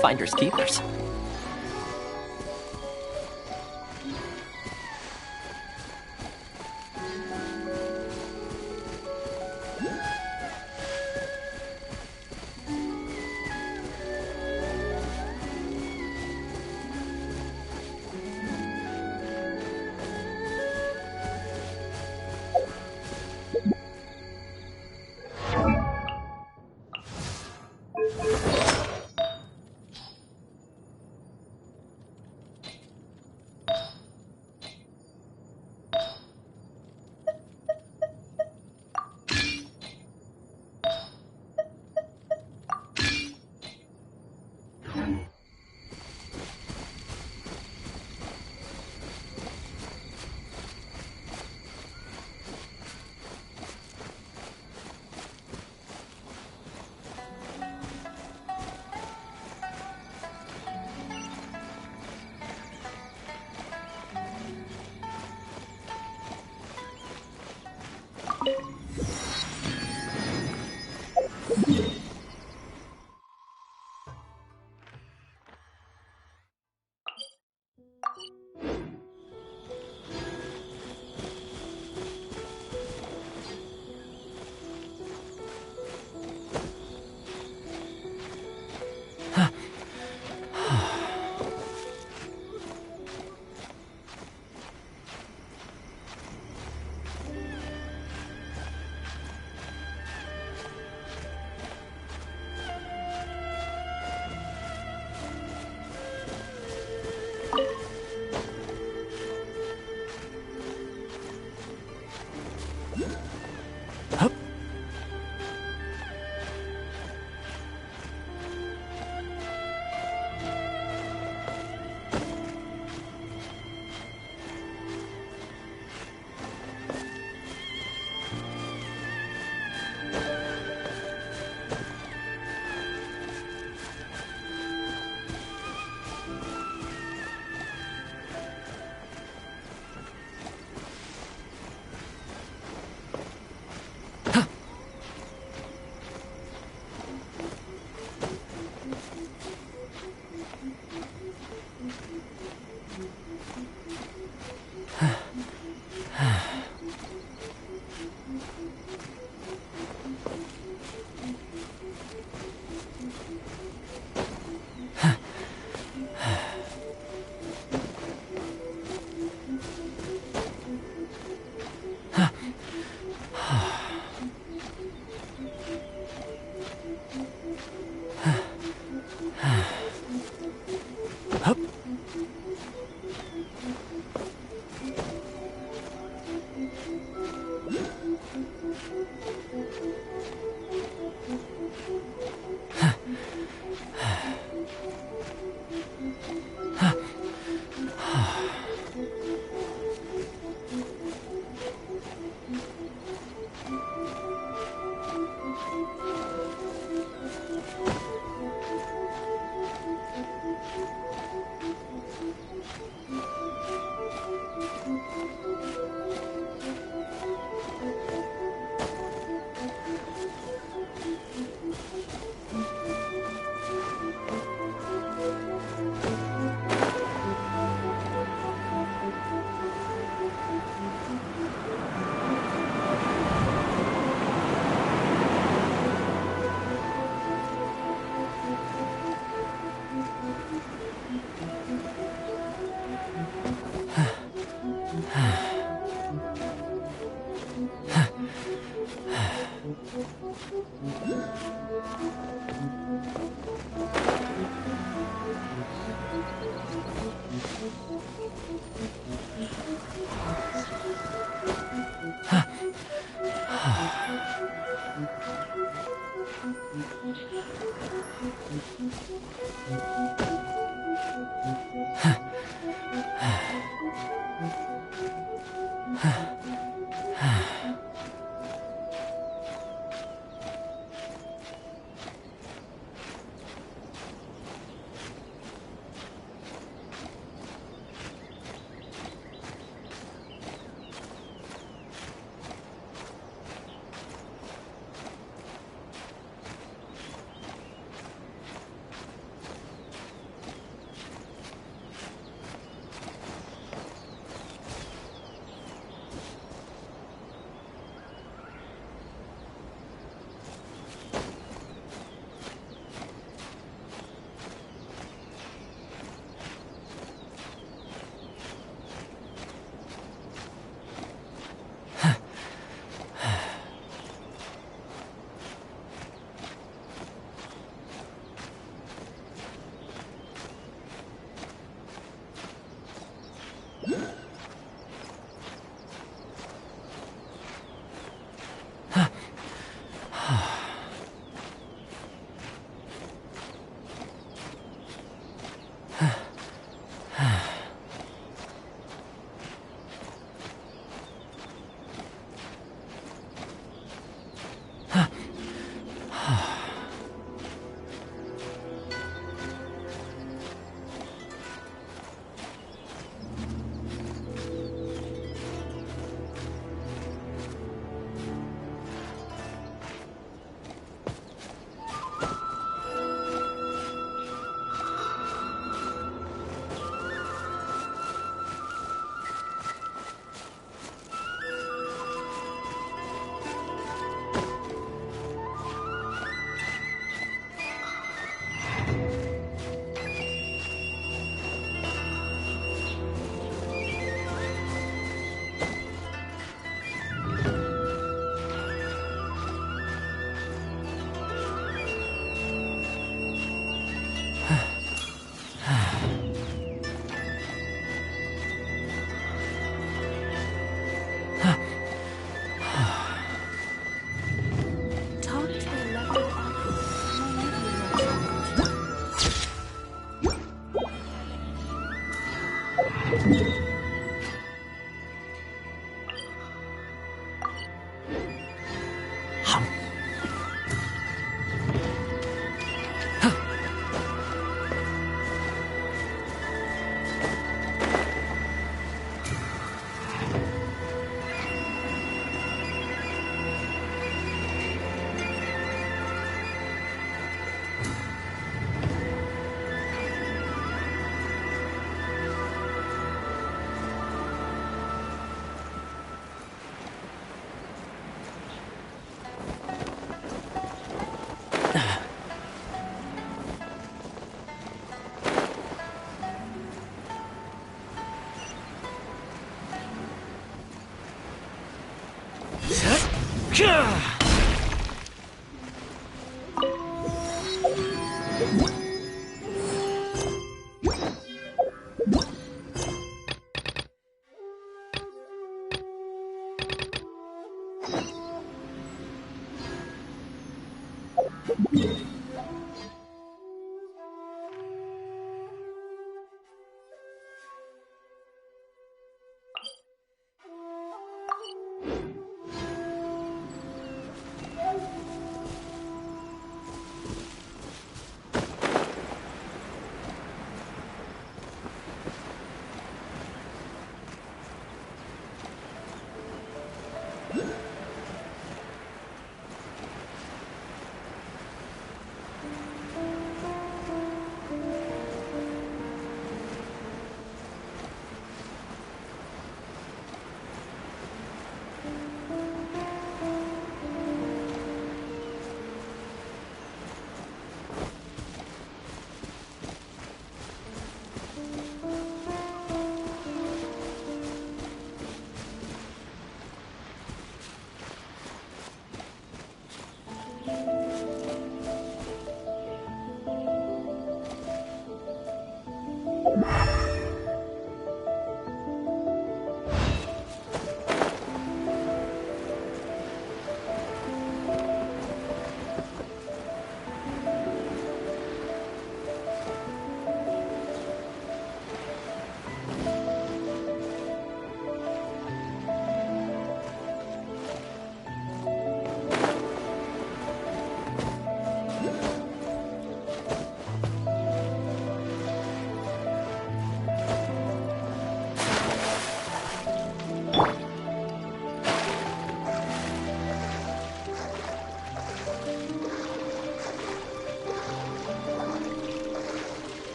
Finders keepers.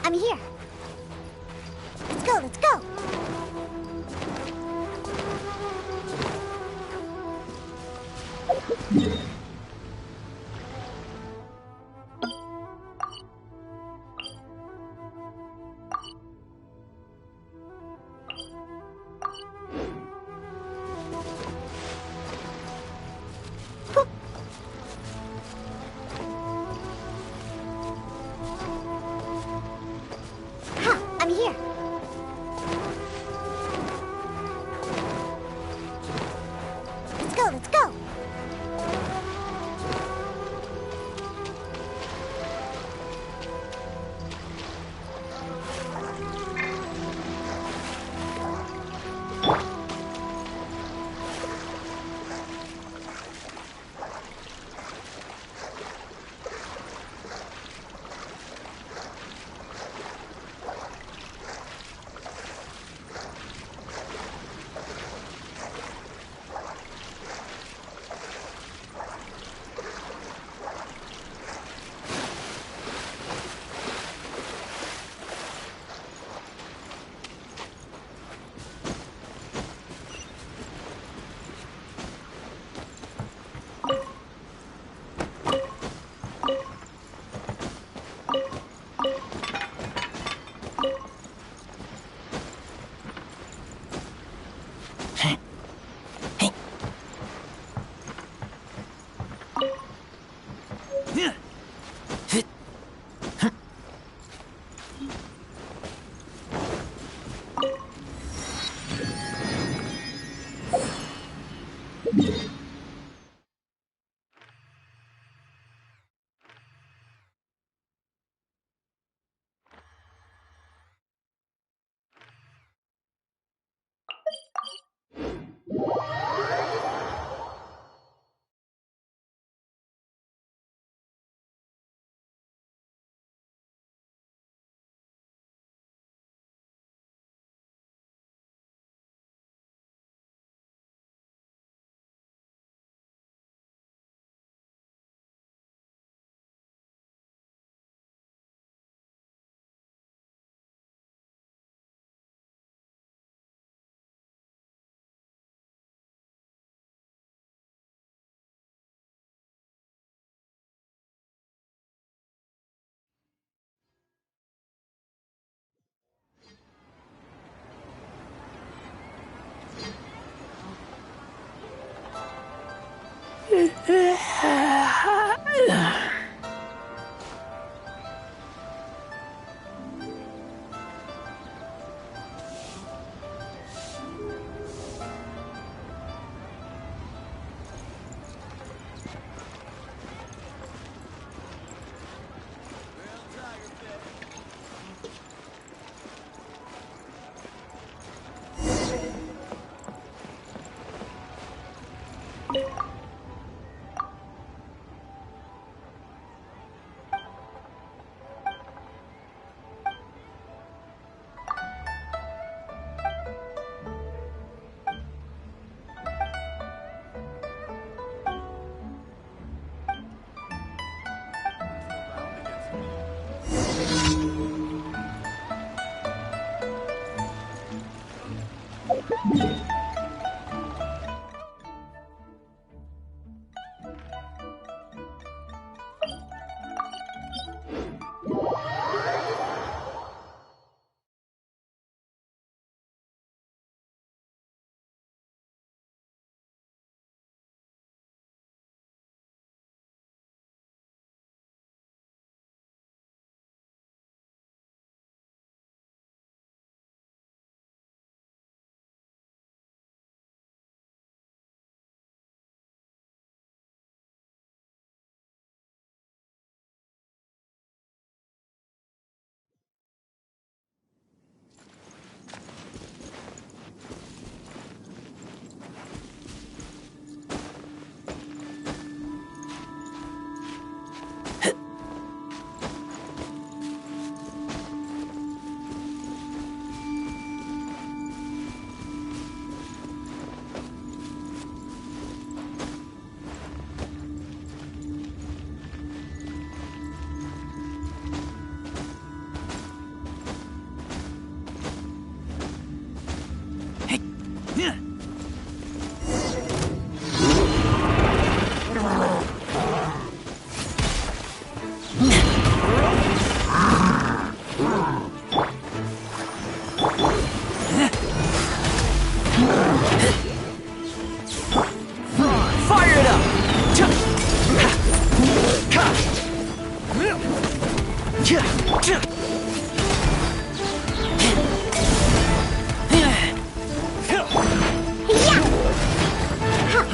I'm here. Let's go, let's go.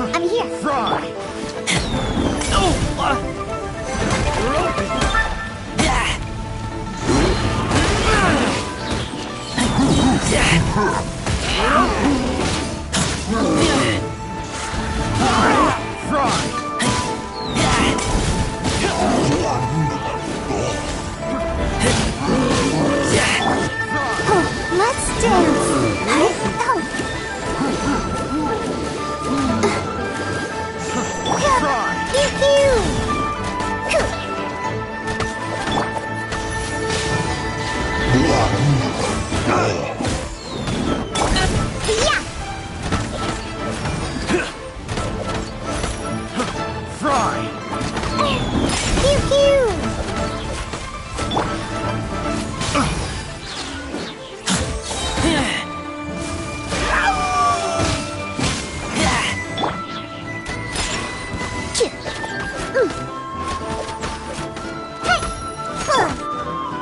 I'm here. Fry! Let's dance.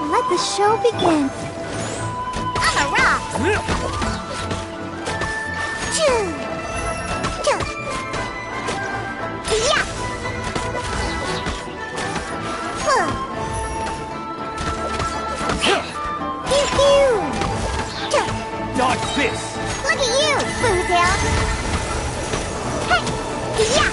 Let the show begin. I'm a rock. Choo. Choo. Yeah. Pew pew. Choo. Dodge this! Look at you, Bootail. Hey. Yeah.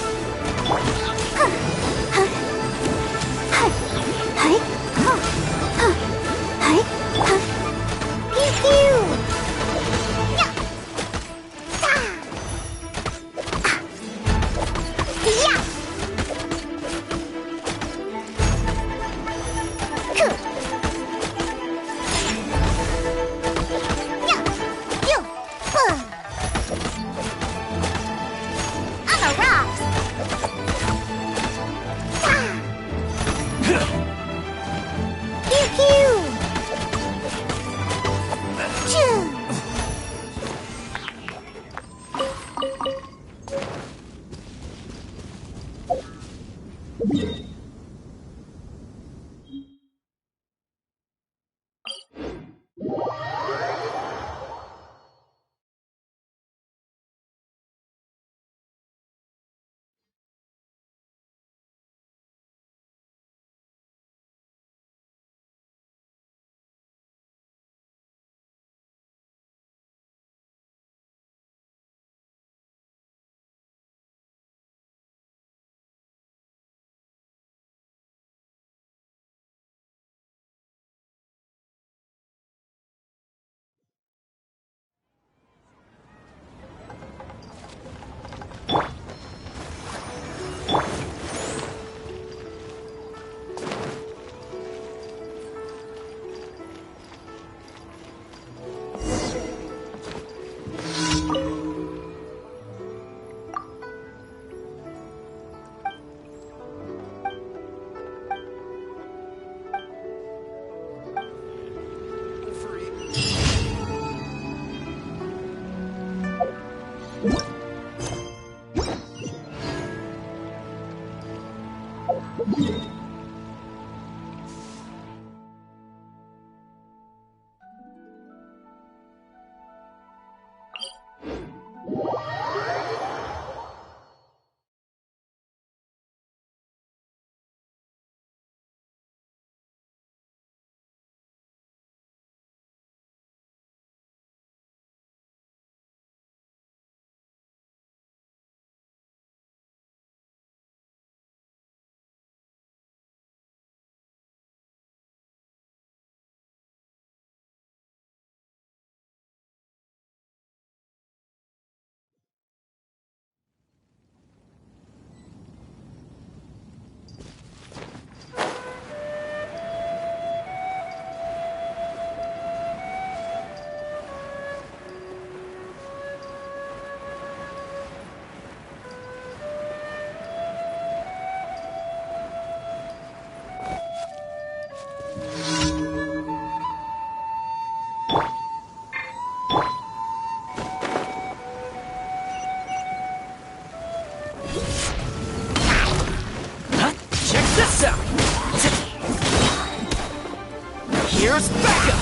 Here's backup!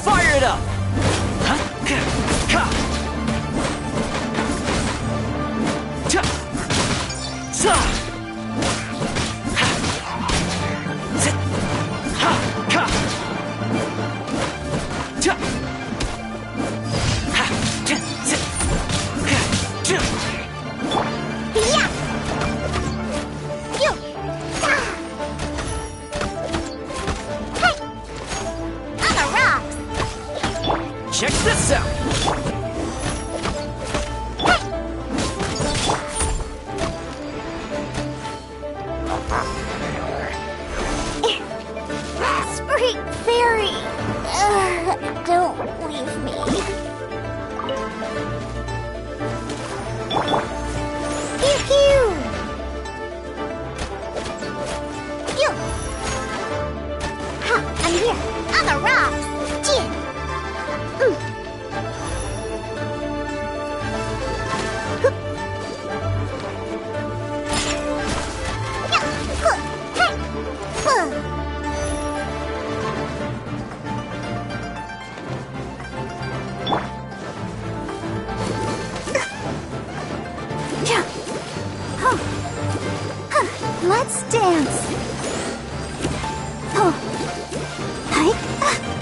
Fire it up! Check this out! Spring Fairy! Don't leave me. Pew pew! Pew! Ha! I'm here! On the rocks! Gee! Let's dance. Oh. Hi.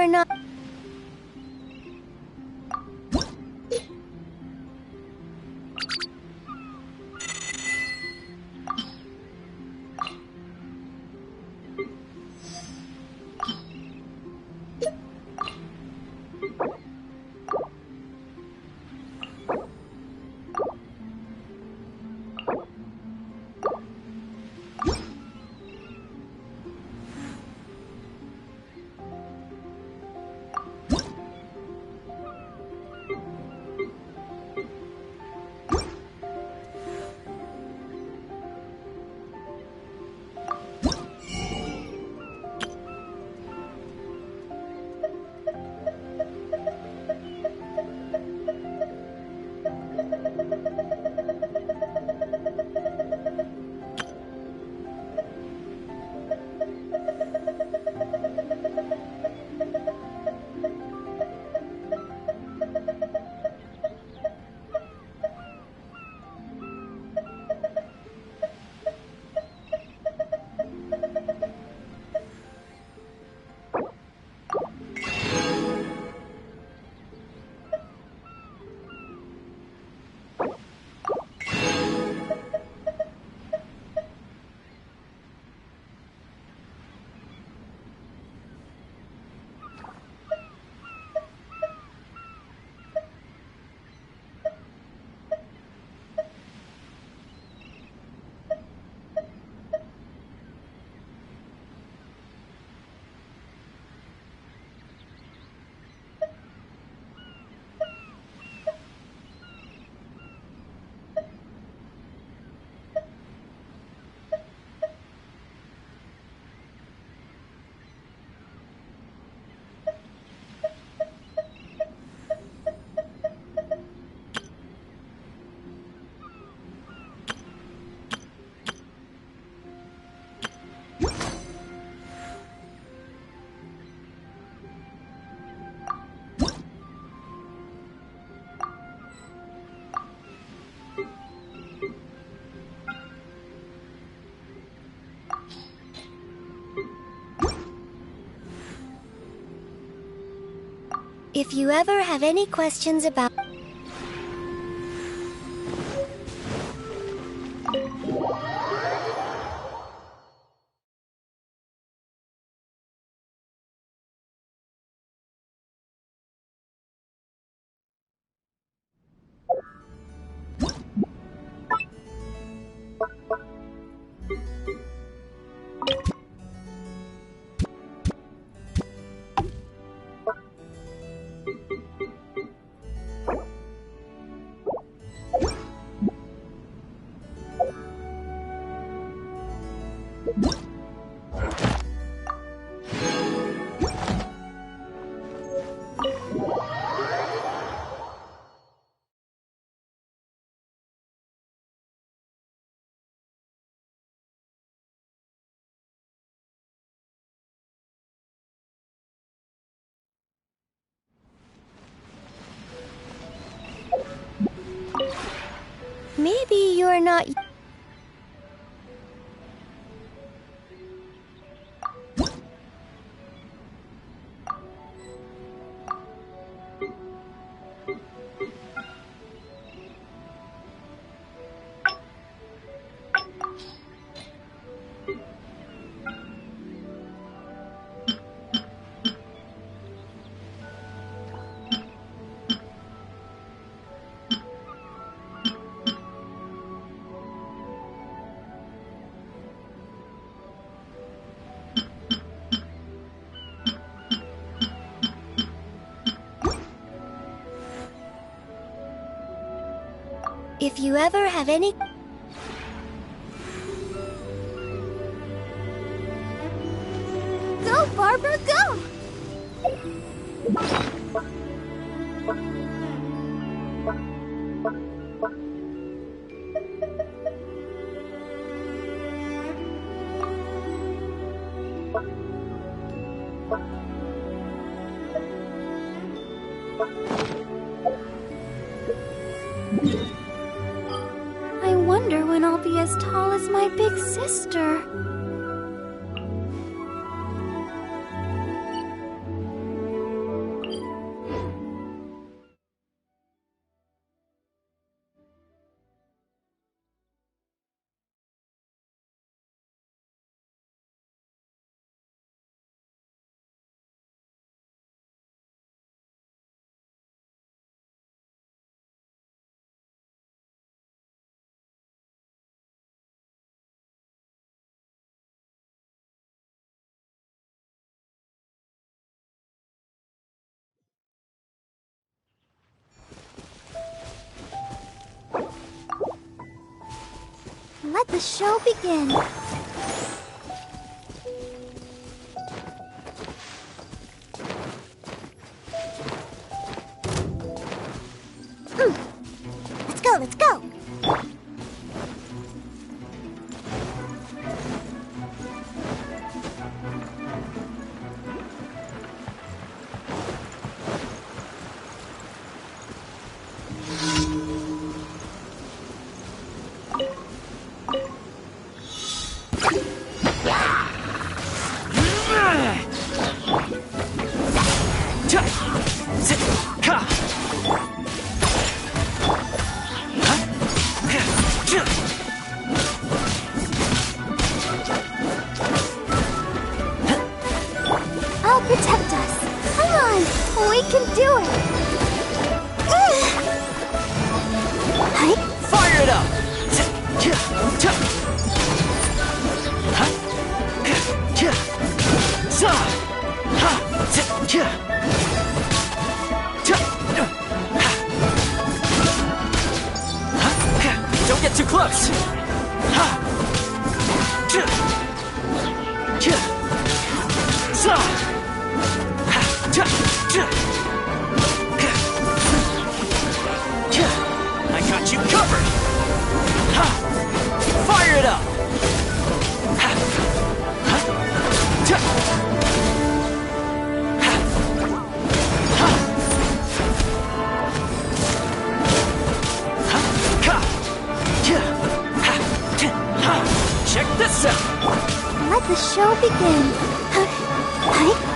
are not... If you ever have any questions about... Maybe you're not... If you ever have any... Go, Barbara, go! I wonder when I'll be as tall as my big sister. Let the show begin. Let's go, let's go! I'll protect us. Come on, we can do it. Hi. Fire it up! Don't get too close! I got you covered! Fire it up! Check this out! Let the show begin. Hi.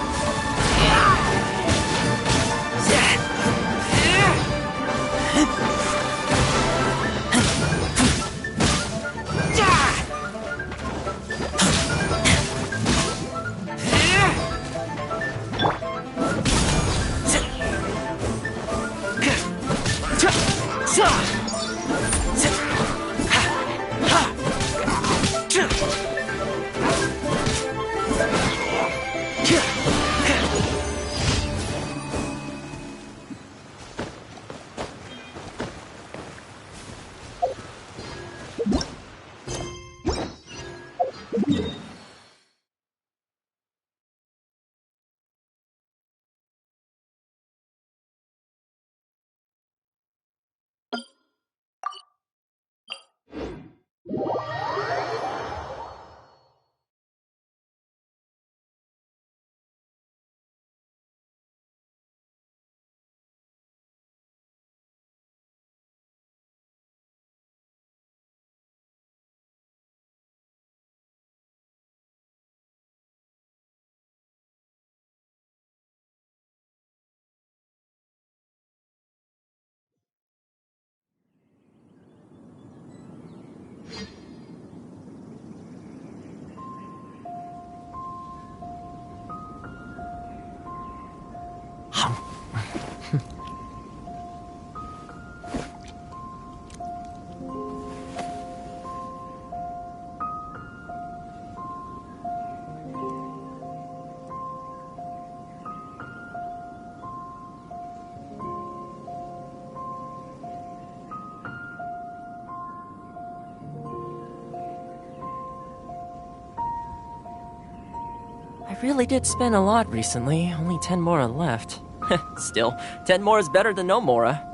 I really did spend a lot recently. Only 10 Mora left. Still, 10 more is better than no Mora.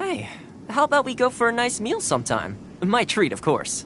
Hey, how about we go for a nice meal sometime? My treat, of course.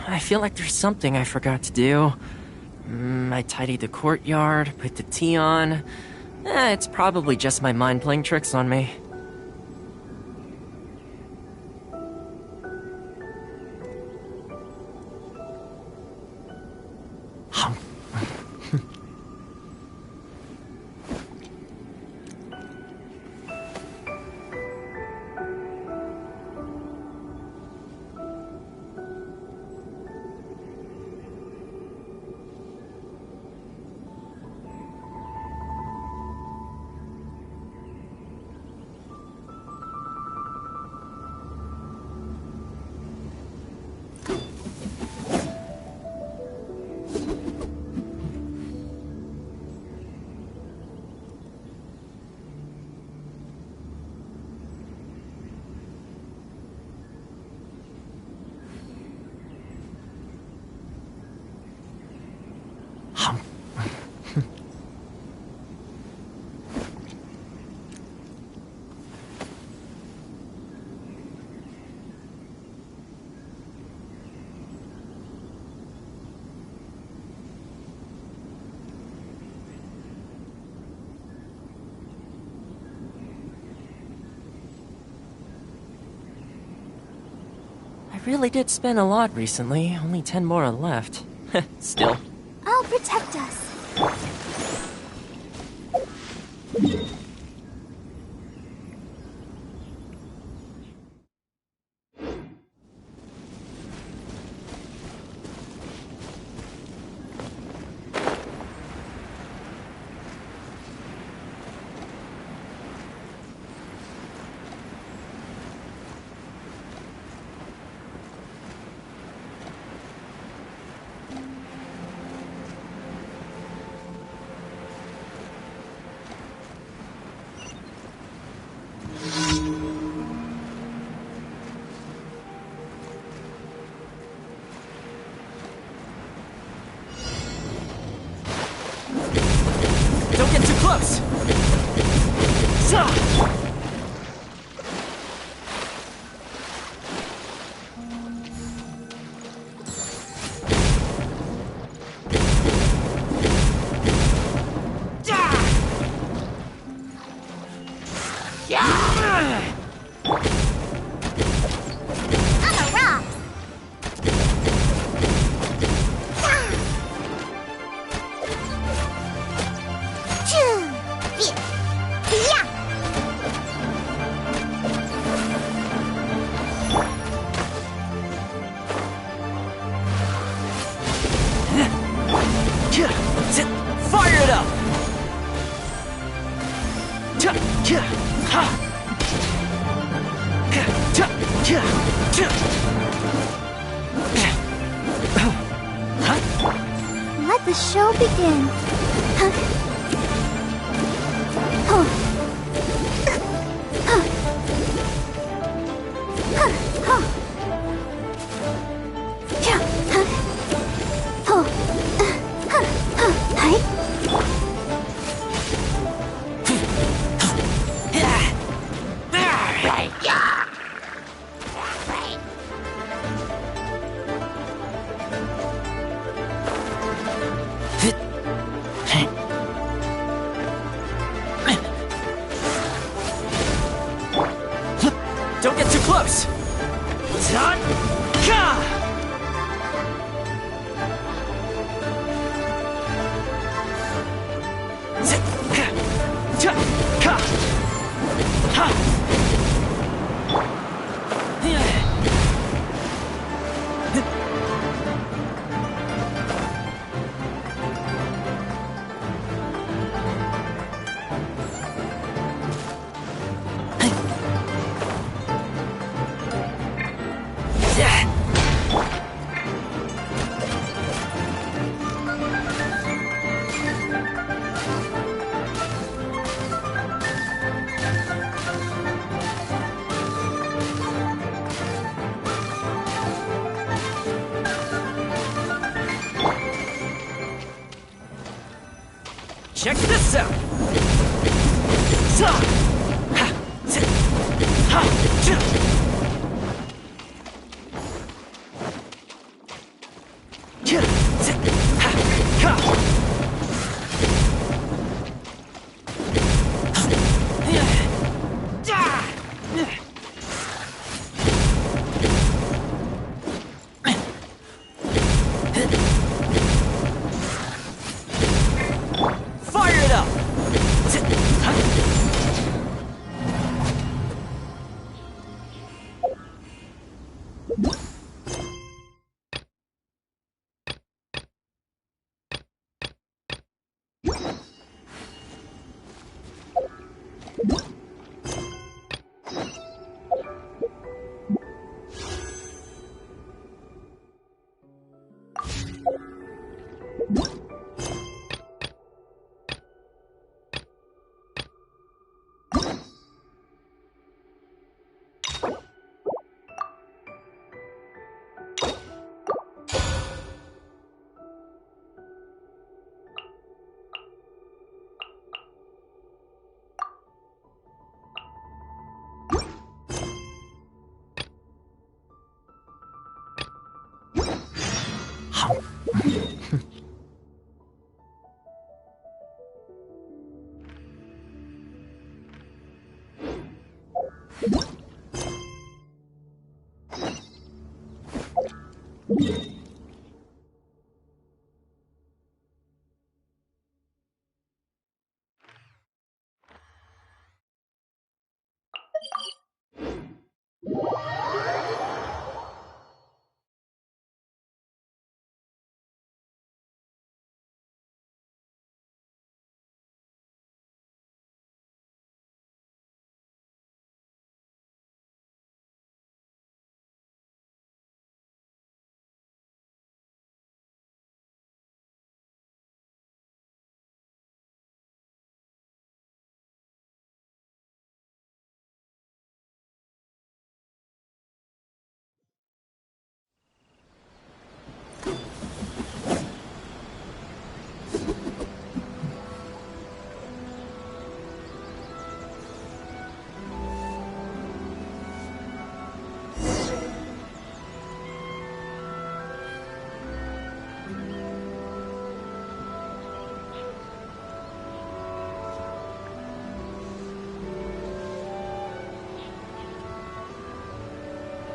I feel like there's something I forgot to do. I tidied the courtyard, put the tea on. It's probably just my mind playing tricks on me. I really did spend a lot recently, only 10 more are left. Still. I'll protect us. Don't get too close! Fire it up! Let the show begin. Check this out! Za! Ha! Zi! Ha! Zi! Zi! Zi! Ha! Ka! Fire it up!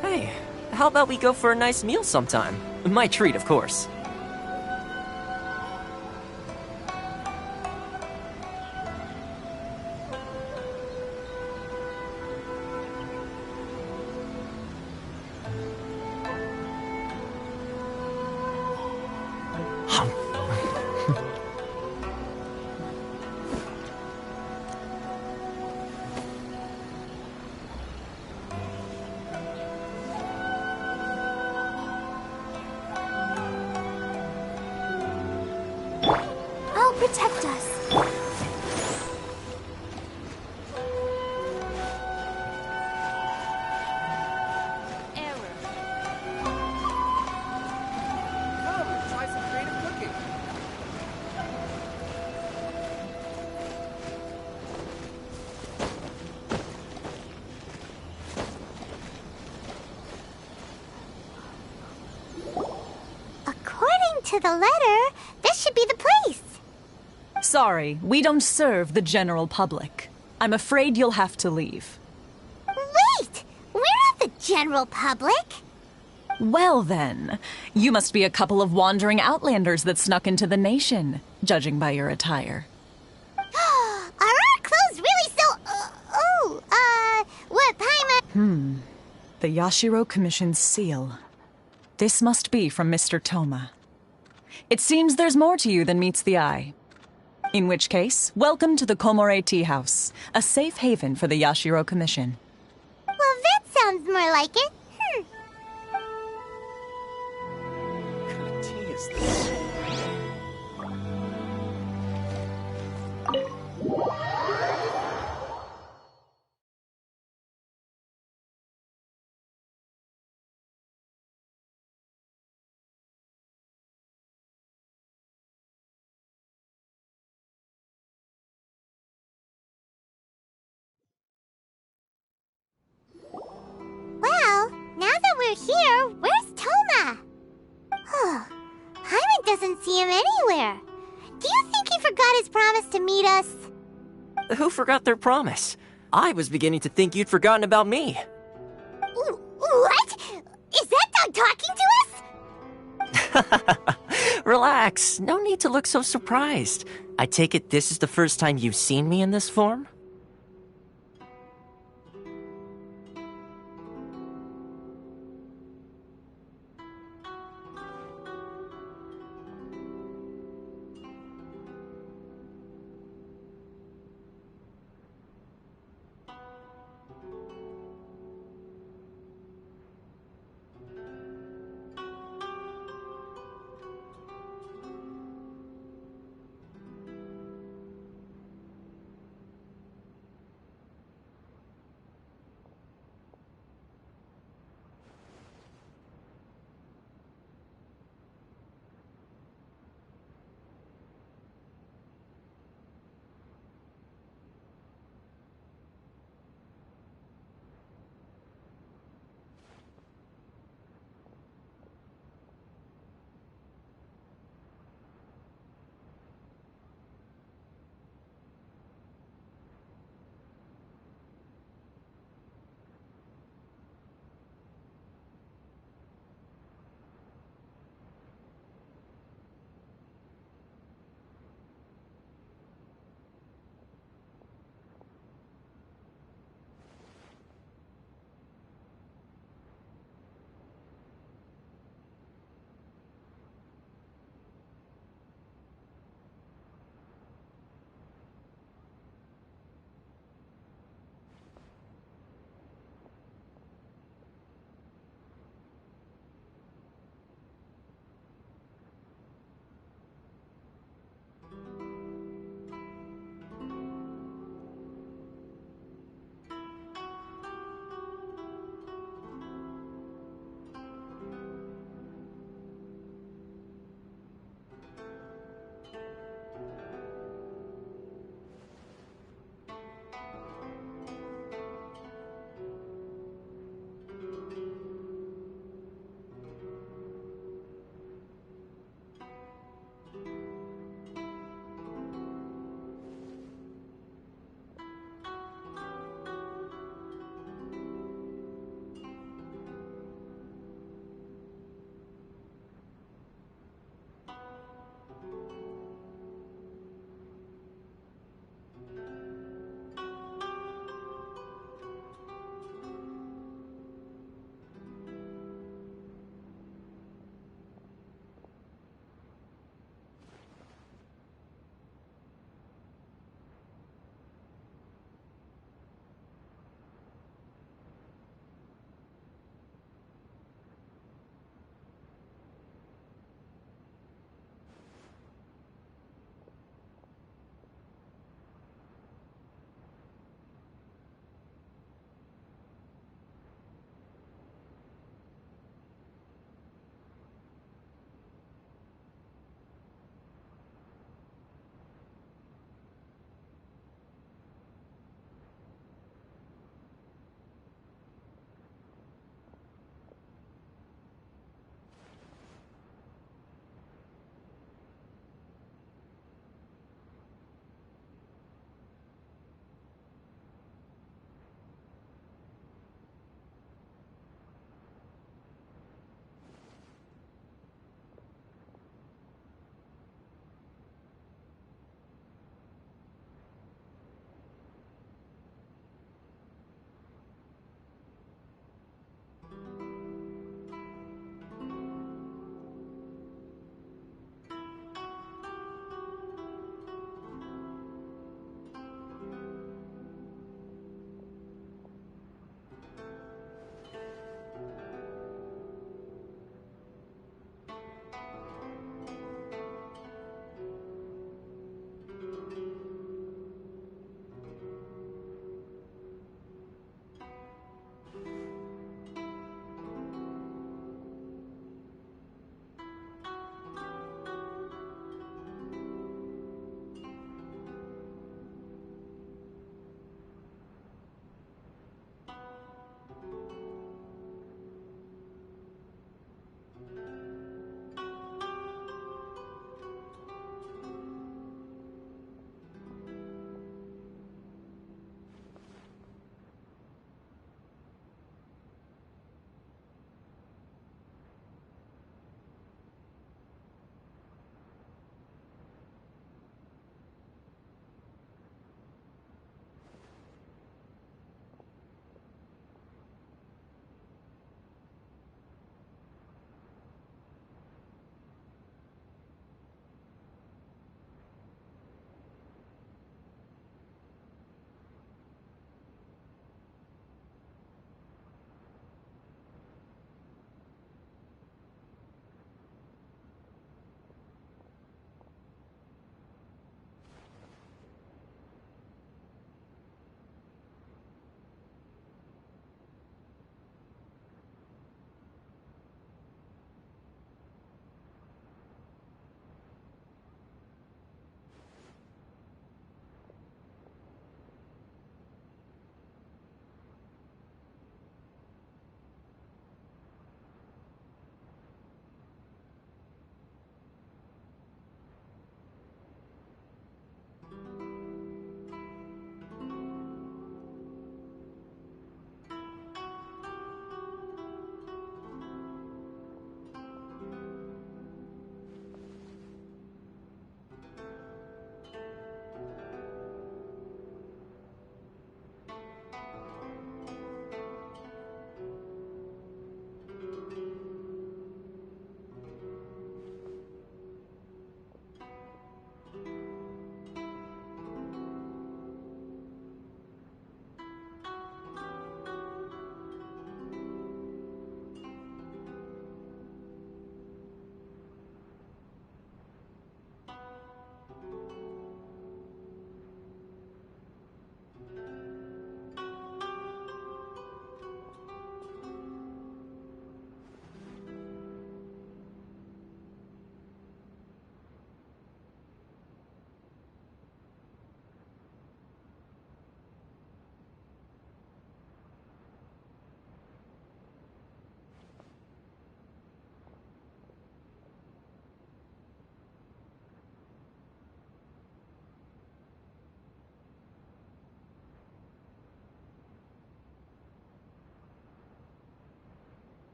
Hey, how about we go for a nice meal sometime? My treat, of course. I'll protect us. Come, try some creative cooking. According to the letter, this should be the place. Sorry, we don't serve the general public. I'm afraid you'll have to leave. Wait! We're not the general public. Well then, you must be a couple of wandering outlanders that snuck into the nation, judging by your attire. Are our clothes really so... what Paimon... The Yashiro Commission's seal. This must be from Mr. Toma. It seems there's more to you than meets the eye. In which case, welcome to the Komore Tea House, a safe haven for the Yashiro Commission. Well, that sounds more like it. What kind of tea is this? we're here, where's Toma? Hyman doesn't see him anywhere. Do you think he forgot his promise to meet us? Who forgot their promise? I was beginning to think you'd forgotten about me. What? Is that dog talking to us? Relax, no need to look so surprised. I take it this is the first time you've seen me in this form?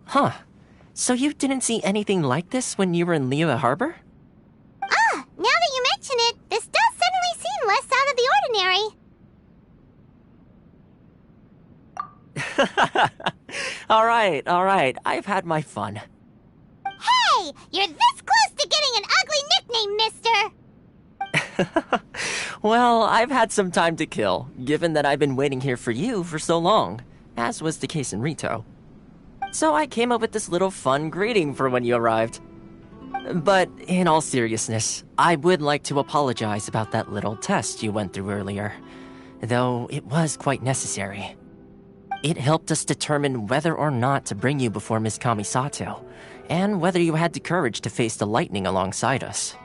Huh. So you didn't see anything like this when you were in Liyue Harbor? Ah, now that you mention it, this does suddenly seem less out of the ordinary. Alright. I've had my fun. Hey, you're this close to getting an ugly nickname, mister! Well, I've had some time to kill, given that I've been waiting here for you for so long, as was the case in Rito. So I came up with this little fun greeting for when you arrived. But in all seriousness, I would like to apologize about that little test you went through earlier, though it was quite necessary. It helped us determine whether or not to bring you before Miss Kamisato, and whether you had the courage to face the lightning alongside us.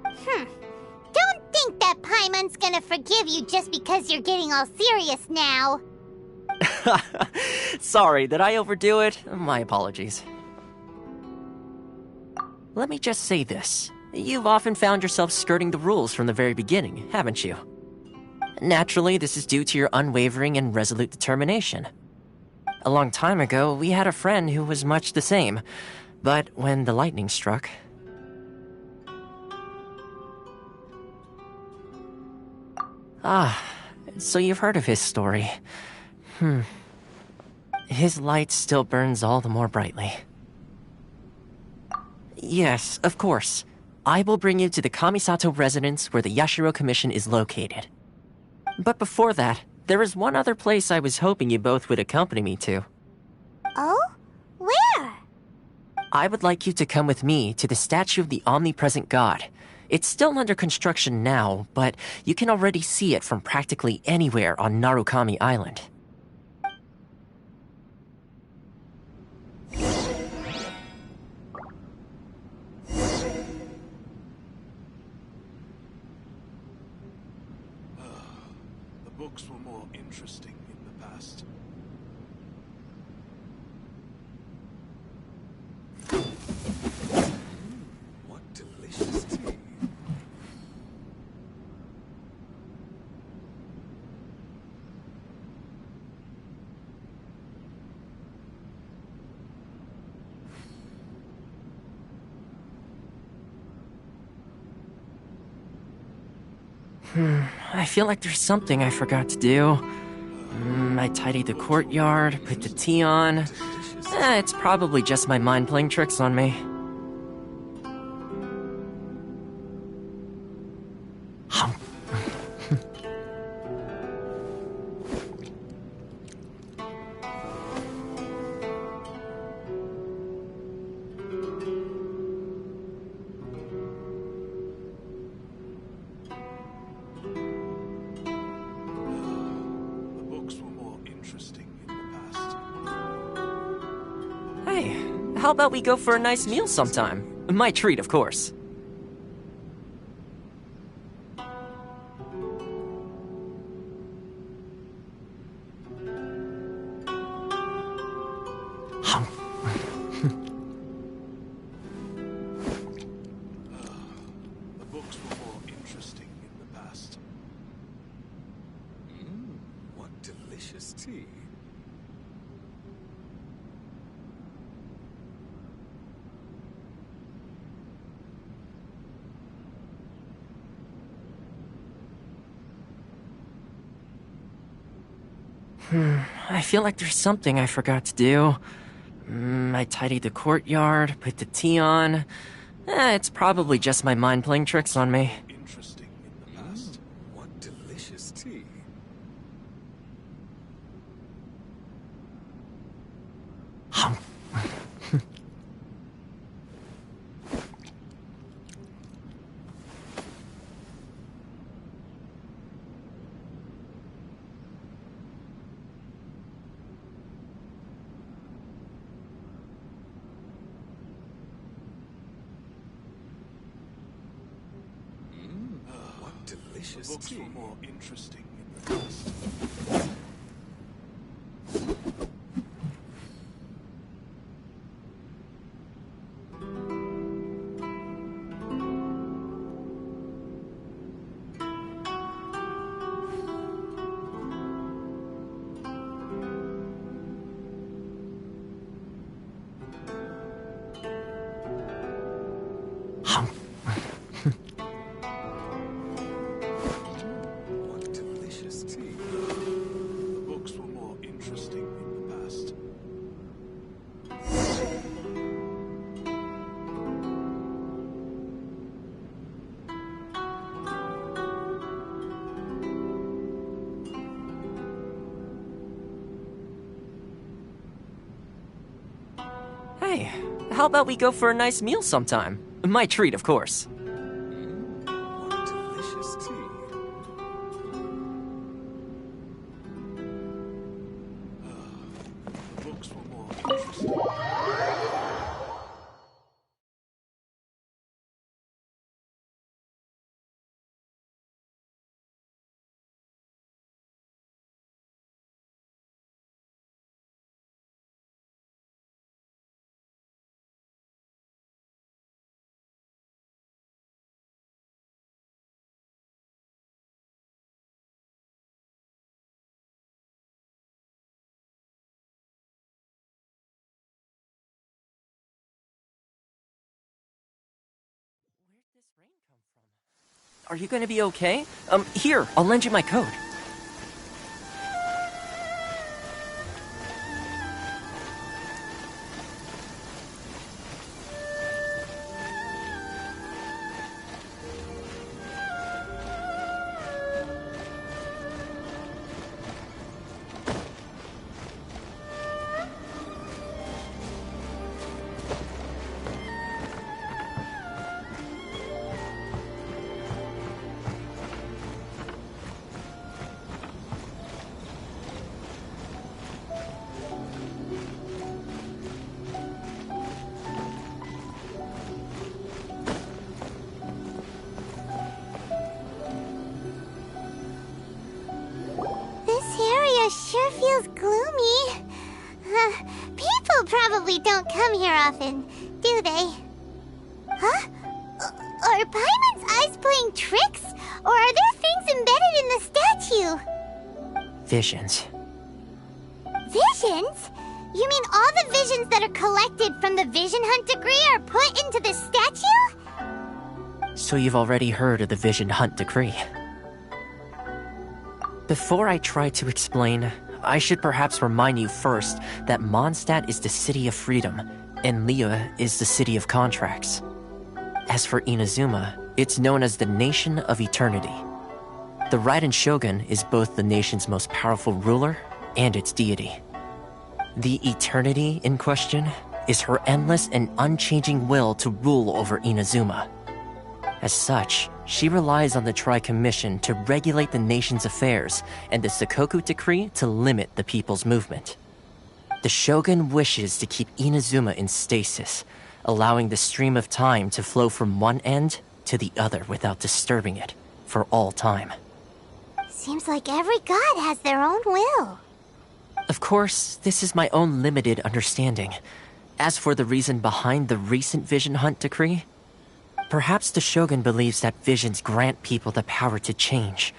Don't think that Paimon's gonna forgive you just because you're getting all serious now. Sorry, did I overdo it? My apologies. Let me just say this. You've often found yourself skirting the rules from the very beginning, haven't you? Naturally, this is due to your unwavering and resolute determination. A long time ago, we had a friend who was much the same, but when the lightning struck... Ah, so you've heard of his story. His light still burns all the more brightly. Yes, of course. I will bring you to the Kamisato residence where the Yashiro Commission is located. But before that, there is one other place I was hoping you both would accompany me to. Oh? Where? I would like you to come with me to the statue of the omnipresent god. It's still under construction now, but you can already see it from practically anywhere on Narukami Island. The books were more interesting in the past. What delicious tea. I feel like there's something I forgot to do. I tidied the courtyard, put the tea on. It's probably just my mind playing tricks on me. The books were more interesting in the past. Hey, how about we go for a nice meal sometime? My treat, of course. The books were more interesting in the past. What delicious tea. I feel like there's something I forgot to do. I tidied the courtyard, put the tea on. It's probably just my mind playing tricks on me. Interesting in the past. What delicious tea. What delicious tea. The books were more interesting in the past. What delicious tea. The books were more interesting in the past. Hey, how about we go for a nice meal sometime? My treat, of course. What delicious tea. The books were more interesting. Are you gonna be okay? Here, I'll lend you my coat. This area sure feels gloomy. People probably don't come here often, do they? Huh? Are Paimon's eyes playing tricks? Or are there things embedded in the statue? Visions. Visions? You mean all the visions that are collected from the Vision Hunt decree are put into the statue? So you've already heard of the Vision Hunt decree. Before I try to explain, I should perhaps remind you first that Mondstadt is the city of freedom, and Liyue is the city of contracts. As for Inazuma, it's known as the Nation of Eternity. The Raiden Shogun is both the nation's most powerful ruler and its deity. The Eternity in question is her endless and unchanging will to rule over Inazuma. As such, she relies on the Tri-Commission to regulate the nation's affairs and the Sakoku Decree to limit the people's movement. The Shogun wishes to keep Inazuma in stasis, allowing the stream of time to flow from one end to the other without disturbing it for all time. Seems like every god has their own will. Of course, this is my own limited understanding. As for the reason behind the recent Vision Hunt decree, perhaps the Shogun believes that visions grant people the power to change,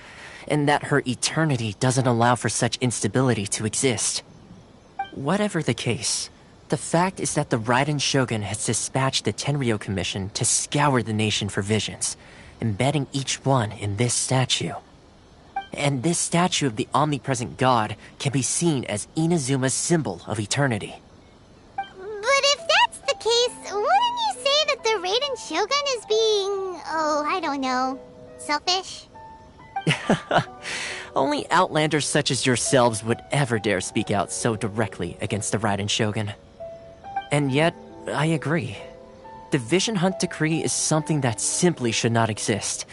and that her eternity doesn't allow for such instability to exist. Whatever the case, the fact is that the Raiden Shogun has dispatched the Tenryou Commission to scour the nation for visions, embedding each one in this statue. And this statue of the omnipresent god can be seen as Inazuma's symbol of eternity. But if that's the case, wouldn't you say that the Raiden Shogun is being, I don't know, selfish? Only outlanders such as yourselves would ever dare speak out so directly against the Raiden Shogun. And yet, I agree. The Vision Hunt decree is something that simply should not exist.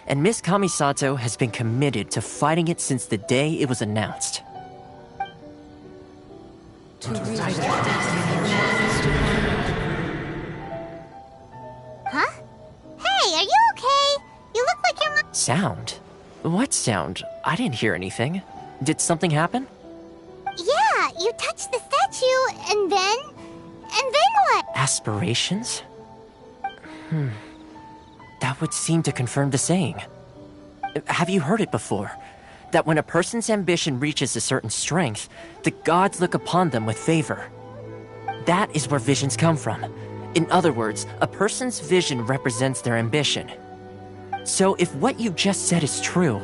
And Miss Kamisato has been committed to fighting it since the day it was announced. Huh? Hey, are you okay? You look like your mom. Sound? What sound? I didn't hear anything. Did something happen? Yeah, you touched the statue, and then what? Aspirations? That would seem to confirm the saying. Have you heard it before? That when a person's ambition reaches a certain strength, the gods look upon them with favor. That is where visions come from. In other words, a person's vision represents their ambition, So if what you just said is true,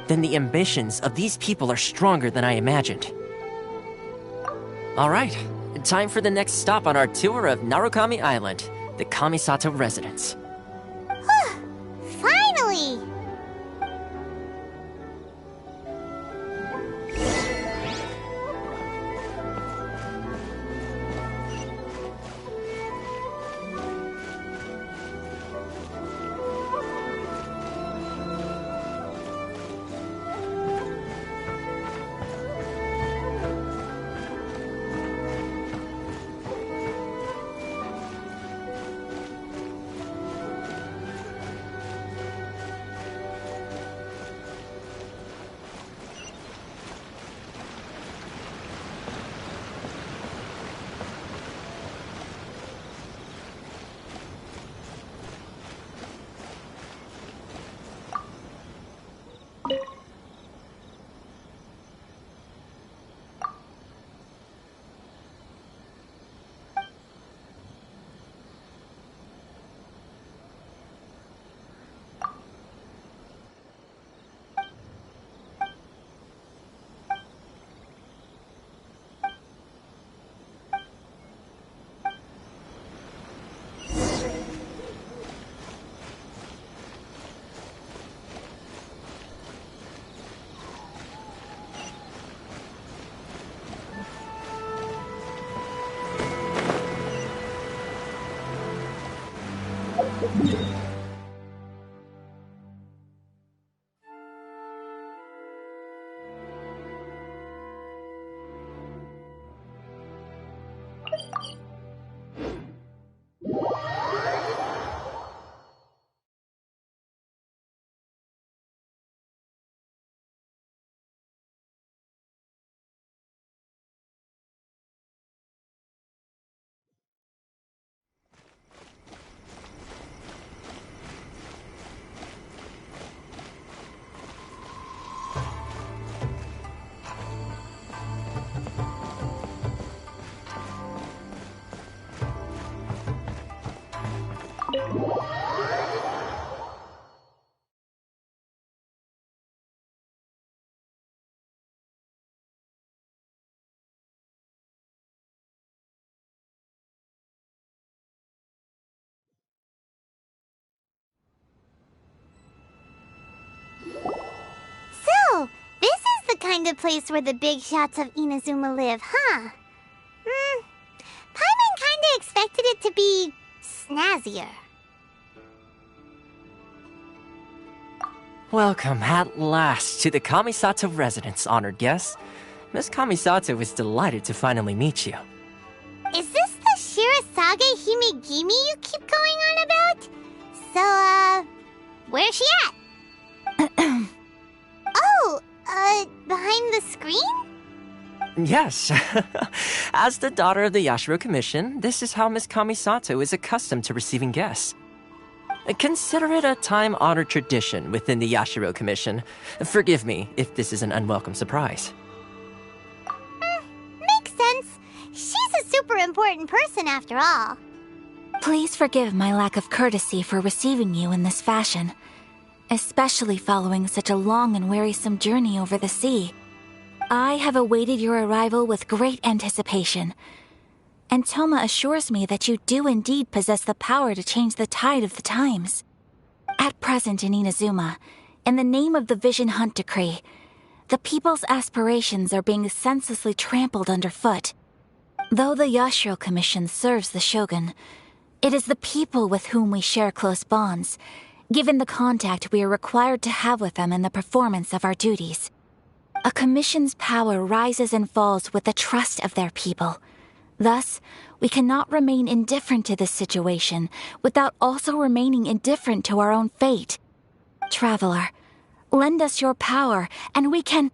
then the ambitions of these people are stronger than I imagined. Alright, time for the next stop on our tour of Narukami Island, the Kamisato residence. Finally! So, this is the kind of place where the big shots of Inazuma live, huh? Paimon kinda expected it to be snazzier. Welcome at last to the Kamisato residence, honored guest. Miss Kamisato is delighted to finally meet you. Is this the Shirasage Himegimi you keep going on about? So, where's she at? Behind the screen? Yes. As the daughter of the Yashiro Commission, this is how Miss Kamisato is accustomed to receiving guests. Consider it a time-honored tradition within the Yashiro Commission. Forgive me if this is an unwelcome surprise. Makes sense. She's a super important person after all. Please forgive my lack of courtesy for receiving you in this fashion, especially following such a long and wearisome journey over the sea. I have awaited your arrival with great anticipation, and Toma assures me that you do indeed possess the power to change the tide of the times. At present in Inazuma, in the name of the Vision Hunt Decree, the people's aspirations are being senselessly trampled underfoot. Though the Yashiro Commission serves the Shogun, it is the people with whom we share close bonds, given the contact we are required to have with them in the performance of our duties. A commission's power rises and falls with the trust of their people. Thus, we cannot remain indifferent to this situation without also remaining indifferent to our own fate. Traveler, lend us your power, and we can...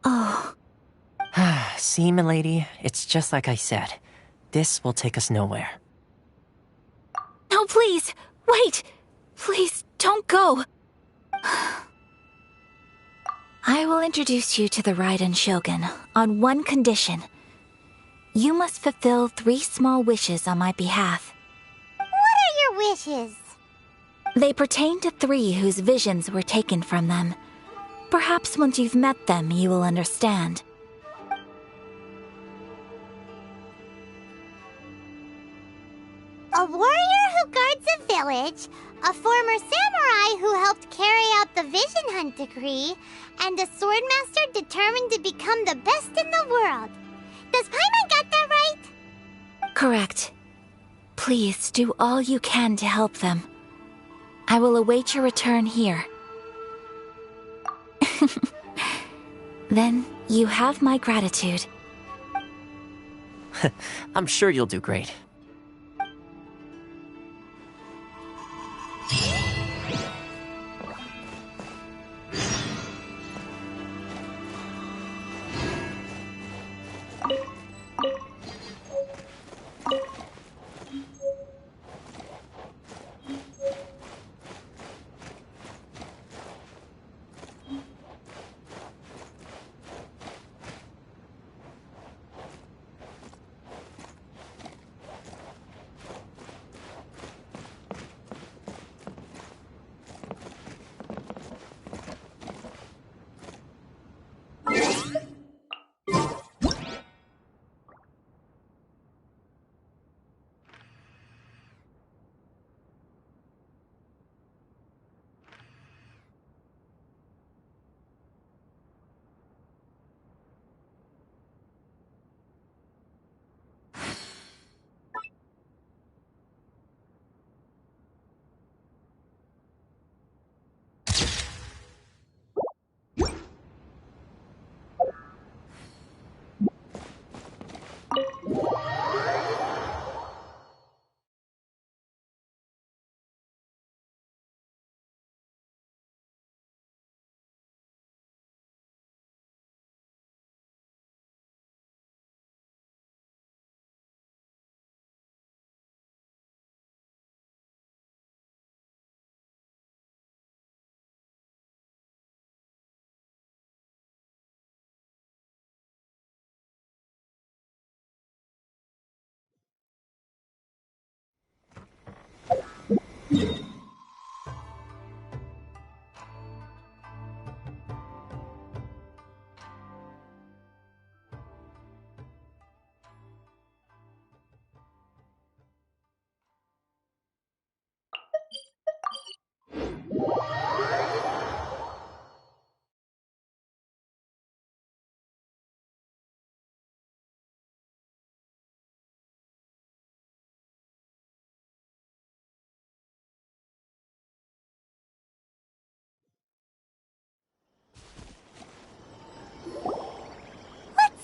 Oh. See, milady, it's just like I said. This will take us nowhere. No, please! Wait! Please, don't go! I will introduce you to the Raiden Shogun on one condition. You must fulfill 3 small wishes on my behalf. What are your wishes? They pertain to 3 whose visions were taken from them. Perhaps once you've met them, you will understand. A warrior who guards a village, a former samurai who helped carry out the Vision Hunt decree, and a swordmaster determined to become the best in the world. Does Paimon got that right? Correct. Please do all you can to help them. I will await your return here. Then you have my gratitude. I'm sure you'll do great.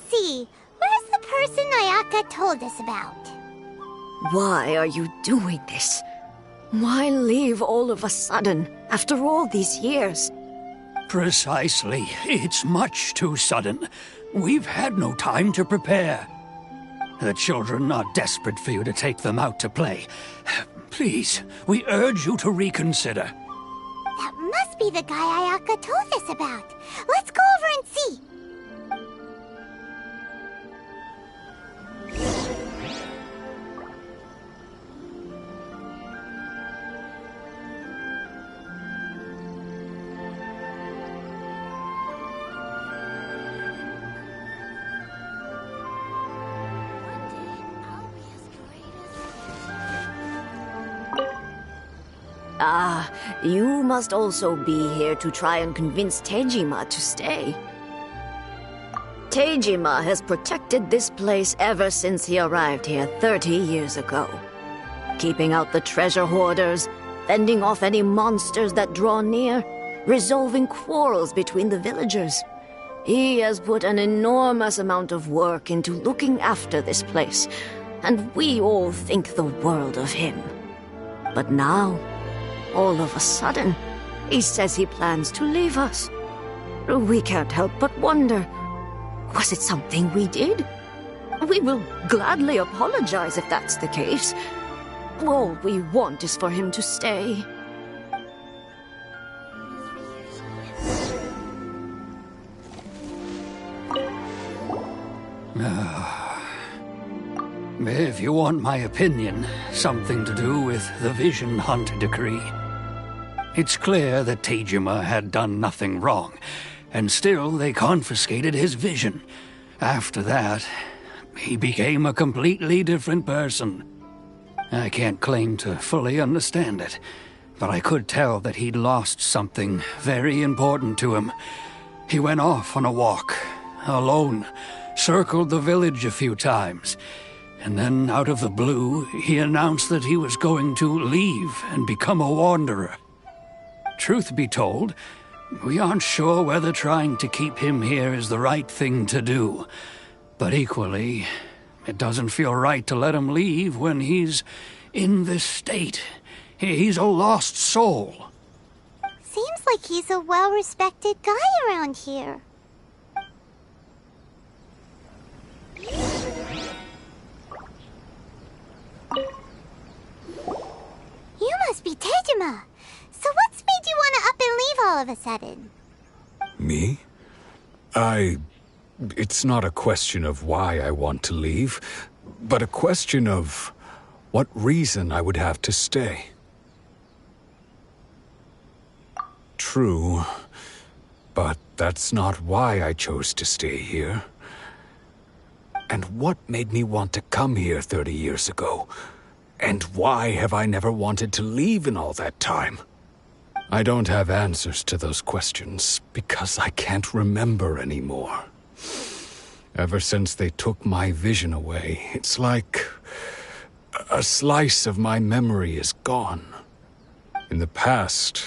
See, where's the person Ayaka told us about? Why are you doing this? Why leave all of a sudden, after all these years? Precisely. It's much too sudden. We've had no time to prepare. The children are desperate for you to take them out to play. Please, we urge you to reconsider. That must be the guy Ayaka told us about. Let's go over and see. Ah, you must also be here to try and convince Tejima to stay. Tejima has protected this place ever since he arrived here 30 years ago. Keeping out the treasure hoarders, fending off any monsters that draw near, resolving quarrels between the villagers. He has put an enormous amount of work into looking after this place, and we all think the world of him. But now, all of a sudden, he says he plans to leave us. We can't help but wonder, was it something we did? We will gladly apologize if that's the case. All we want is for him to stay. If you want my opinion, something to do with the Vision Hunt decree. It's clear that Tejima had done nothing wrong, and still they confiscated his vision. After that, he became a completely different person. I can't claim to fully understand it, but I could tell that he'd lost something very important to him. He went off on a walk, alone, circled the village a few times, and then, out of the blue, he announced that he was going to leave and become a wanderer. Truth be told, we aren't sure whether trying to keep him here is the right thing to do. But equally, it doesn't feel right to let him leave when he's in this state. He's a lost soul. Seems like he's a well-respected guy around here. You must be Tejima. So what's made you want to up and leave all of a sudden? Me? It's not a question of why I want to leave, but a question of what reason I would have to stay. True, but that's not why I chose to stay here. And what made me want to come here 30 years ago? And why have I never wanted to leave in all that time? I don't have answers to those questions because I can't remember anymore. Ever since they took my vision away, it's like a slice of my memory is gone. In the past,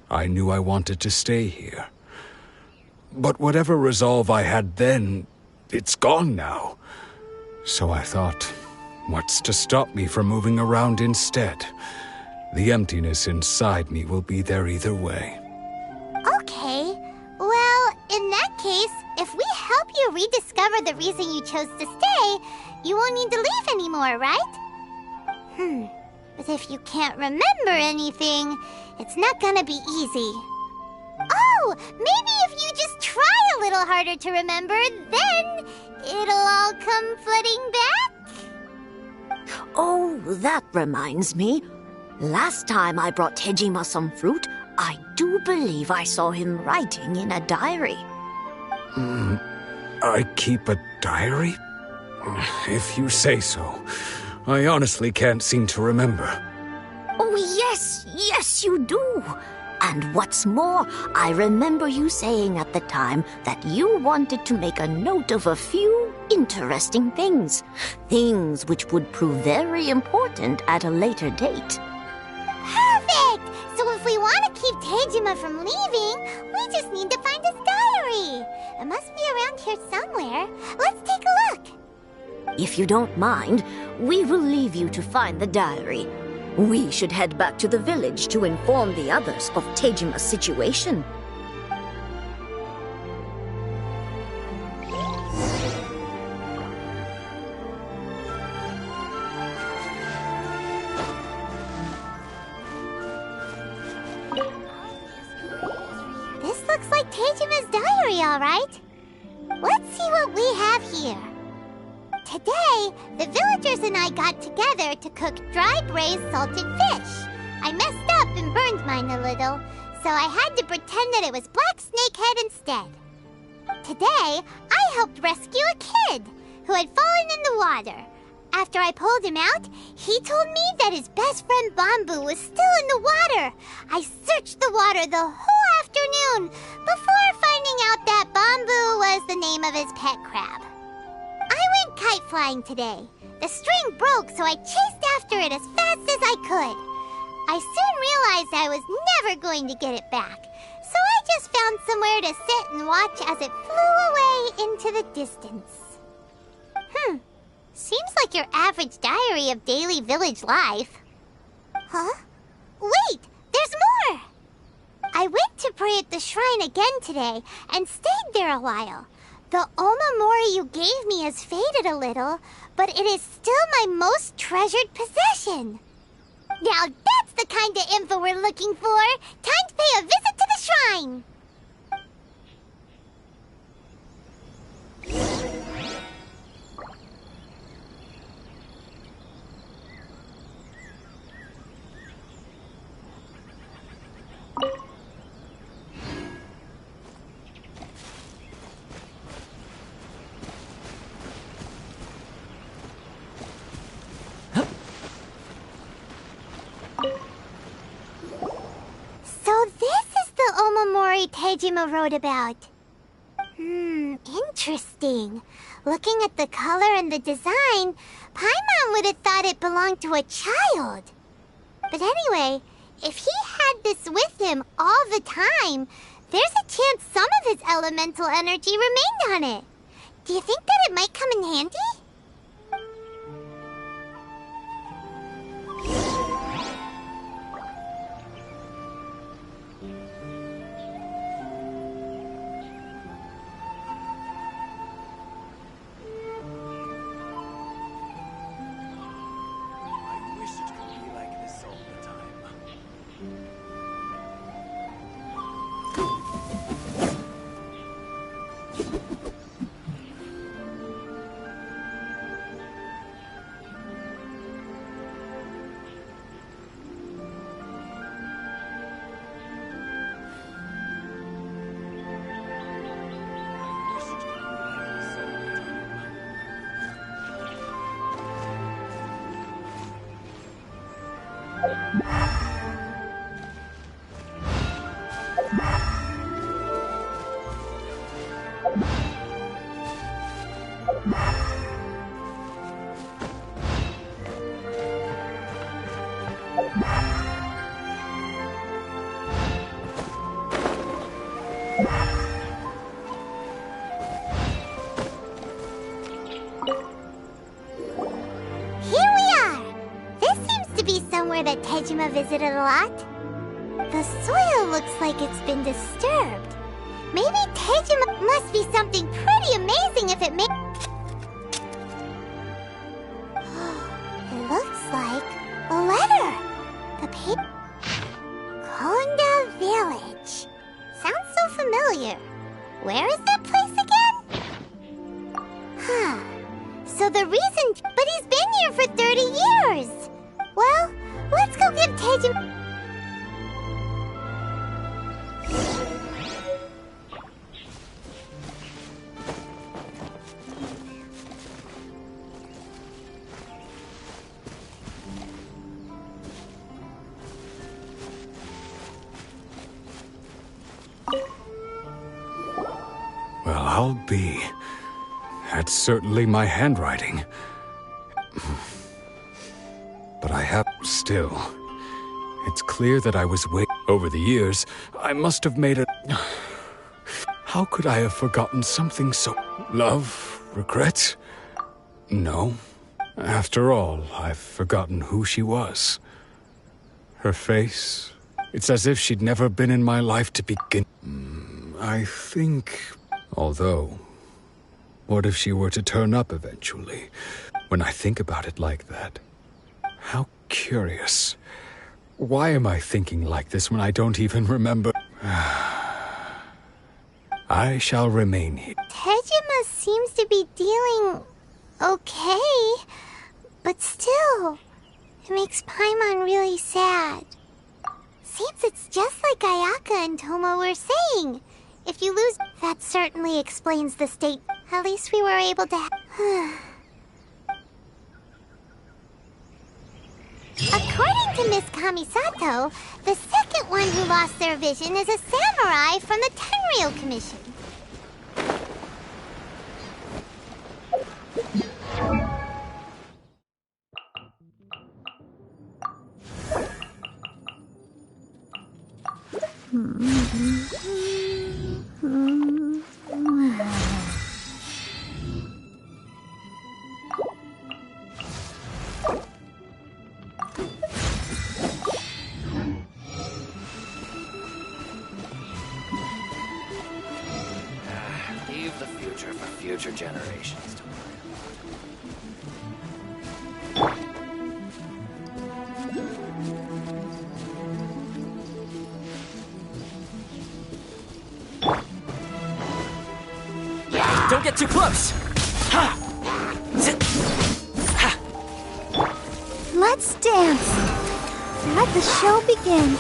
I knew I wanted to stay here. But whatever resolve I had then, it's gone now. So I thought, what's to stop me from moving around instead? The emptiness inside me will be there either way. Okay. Well, in that case, if we help you rediscover the reason you chose to stay, you won't need to leave anymore, right? But if you can't remember anything, it's not gonna be easy. Oh, maybe if you just try a little harder to remember, then it'll all come flooding back? Oh, that reminds me. Last time I brought Tejima some fruit, I do believe I saw him writing in a diary. I keep a diary? If you say so. I honestly can't seem to remember. Oh, yes, you do. And what's more, I remember you saying at the time that you wanted to make a note of a few interesting things. Things which would prove very important at a later date. Perfect! So if we want to keep Tejima from leaving, we just need to find his diary. It must be around here somewhere. Let's take a look. If you don't mind, we will leave you to find the diary. We should head back to the village to inform the others of Tejima's situation. This looks like Tejima's diary, all right. Let's see what we have here. Today, the villagers and I got together to cook dry braised salted fish. I messed up and burned mine a little, so I had to pretend that it was black snakehead instead. Today, I helped rescue a kid who had fallen in the water. After I pulled him out, he told me that his best friend Bamboo was still in the water. I searched the water the whole afternoon before finding out that Bamboo was the name of his pet crab. I went kite flying today. The string broke, so I chased after it as fast as I could. I soon realized I was never going to get it back, so I just found somewhere to sit and watch as it flew away into the distance. Seems like your average diary of daily village life. Huh? Wait, there's more! I went to pray at the shrine again today and stayed there a while. The Omamori you gave me has faded a little, but it is still my most treasured possession. Now that's the kind of info we're looking for. Time to pay a visit to the shrine. So this is the Omamori Tejima wrote about. Interesting. Looking at the color and the design, Paimon would have thought it belonged to a child. But anyway, if he had this with him all the time, there's a chance some of his elemental energy remained on it. Do you think that it might come in handy? I wish it could be like this all the time. I wish it could be like this all the time. Here we are! This seems to be somewhere that Tejima visited a lot. The soil looks like it's been disturbed. Maybe Tejima must be something pretty amazing if it made... It looks like a letter. The paper... Konda Village. Sounds so familiar. Where is that place again? Huh. So the reason... But he's been here for 30 years! Well, let's go give Tejima... Well, I'll be. That's certainly my handwriting. But I have still. It's clear that I was way over the years. I must have made a. How could I have forgotten something so. Love? Regret? No. After all, I've forgotten who she was. Her face. It's as if she'd never been in my life to begin. I think. Although, what if she were to turn up eventually? When I think about it like that. How curious. Why am I thinking like this when I don't even remember? I shall remain here. Tejima seems to be dealing okay, but still, it makes Paimon really sad. Seems it's just like Ayaka and Toma were saying. If you lose, that certainly explains the state. At least we were able to... According to Miss Kamisato, the second one who lost their vision is a samurai from the Tenryou Commission. Leave the future for future generations to worry about. Don't get too close! Let's dance. Let the show begin.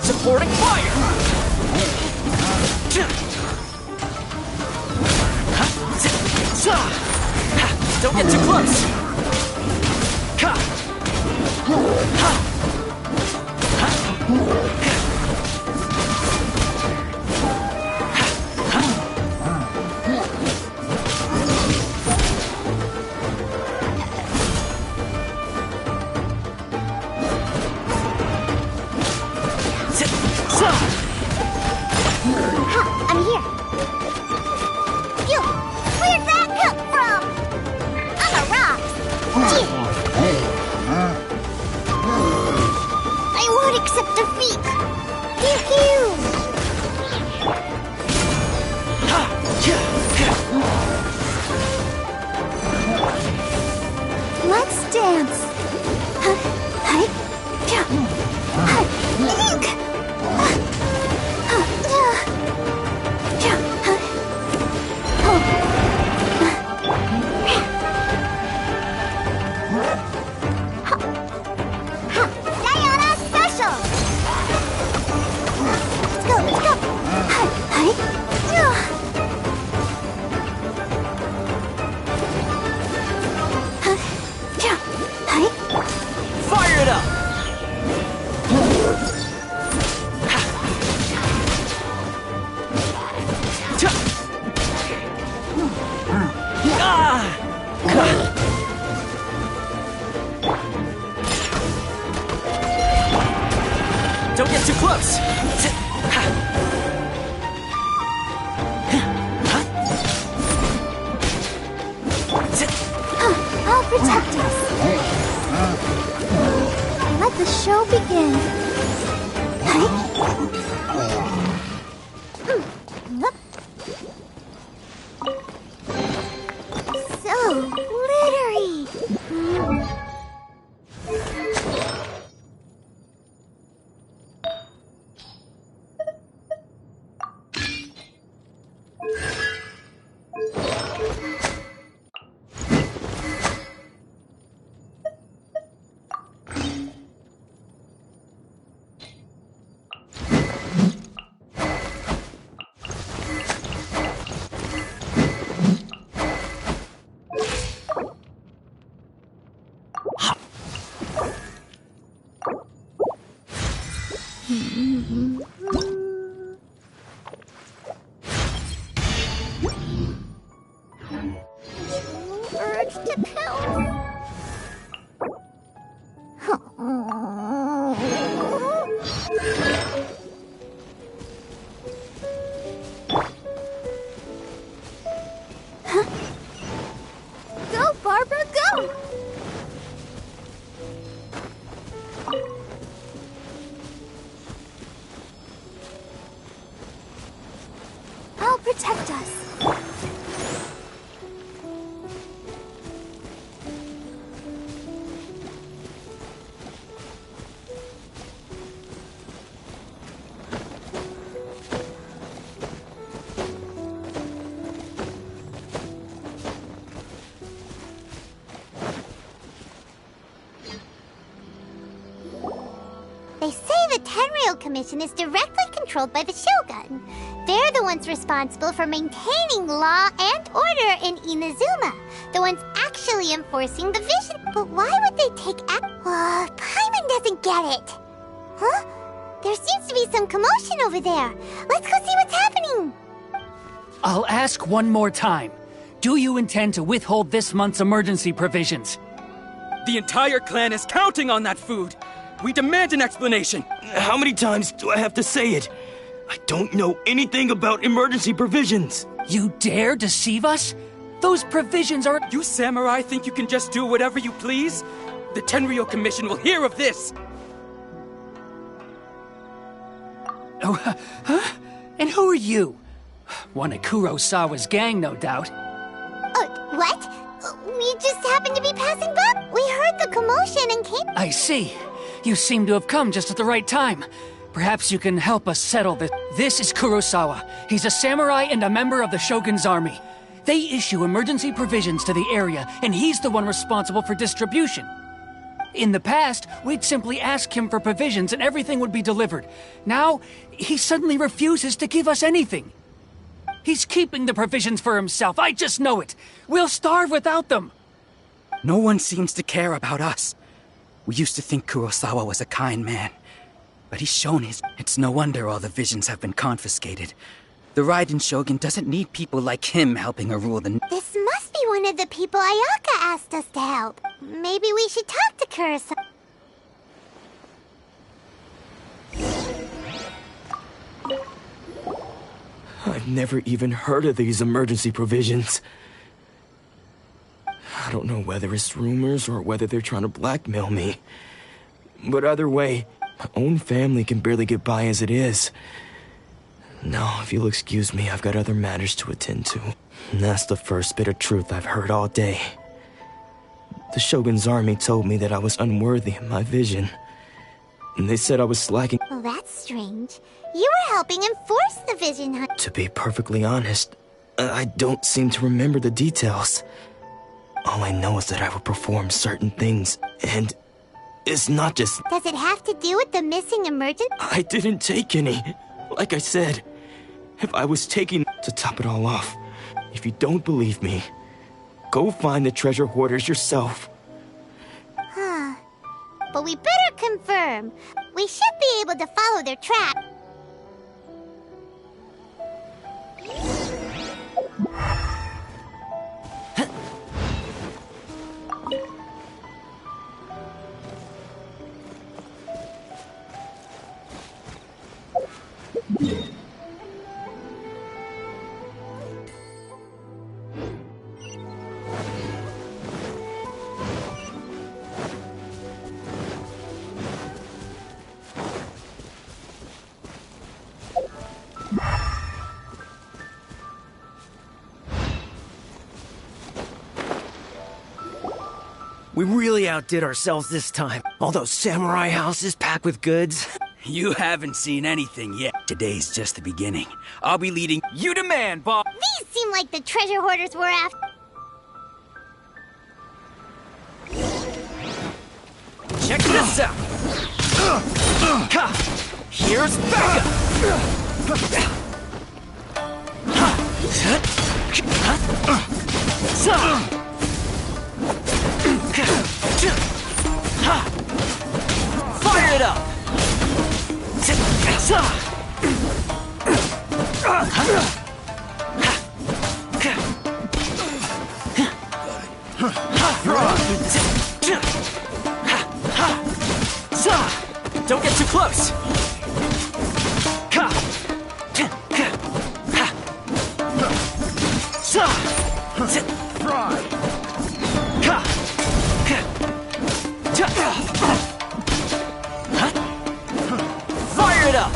Supporting fire! Don't get too close! I'm here. Phew! Where'd that come from? I'm a rock. I won't accept defeat. Pew pew. Let's dance. Fire it up! Don't get too close! I'll protect us. Let the show begin. So glittery. Urge to pounce. Go, Barbara, go! I'll protect us. They say the Tenryou Commission is directly controlled by the Shogun. They're the ones responsible for maintaining law and order in Inazuma. The ones actually enforcing the vision. But why would they take Paimon doesn't get it. Huh? There seems to be some commotion over there. Let's go see what's happening. I'll ask one more time. Do you intend to withhold this month's emergency provisions? The entire clan is counting on that food. We demand an explanation. How many times do I have to say it? I don't know anything about emergency provisions. You dare deceive us? Those provisions are— You samurai think you can just do whatever you please? The Tenryou Commission will hear of this! Oh, huh? And who are you? One of Kurosawa's gang, no doubt. What? We just happened to be passing by. We heard the commotion and came. I see. You seem to have come just at the right time. Perhaps you can help us settle this. This is Kurosawa. He's a samurai and a member of the Shogun's army. They issue emergency provisions to the area, and he's the one responsible for distribution. In the past, we'd simply ask him for provisions and everything would be delivered. Now, he suddenly refuses to give us anything. He's keeping the provisions for himself, I just know it. We'll starve without them. No one seems to care about us. We used to think Kurosawa was a kind man, but he's shown his— It's no wonder all the visions have been confiscated. The Raiden Shogun doesn't need people like him helping her rule the— This must be one of the people Ayaka asked us to help. Maybe we should talk to Kurosawa. I've never even heard of these emergency provisions. I don't know whether it's rumors or whether they're trying to blackmail me. But either way, my own family can barely get by as it is. Now, if you'll excuse me, I've got other matters to attend to. And that's the first bit of truth I've heard all day. The Shogun's army told me that I was unworthy of my vision. And they said I was slacking. Well, that's strange. You were helping enforce the vision hunt. To be perfectly honest, I don't seem to remember the details. All I know is that I would perform certain things, and it's not just— Does it have to do with the missing emergency? I didn't take any. Like I said, if I was taking— To top it all off, if you don't believe me, go find the treasure hoarders yourself. Huh. But we better confirm. We should be able to follow their track. We really outdid ourselves this time. All those samurai houses packed with goods. You haven't seen anything yet. Today's just the beginning. I'll be leading— You demand, boss! These seem like the treasure hoarders we're after. Check this out! Here's Becca! Fire it up! Don't get too close! Fire it up!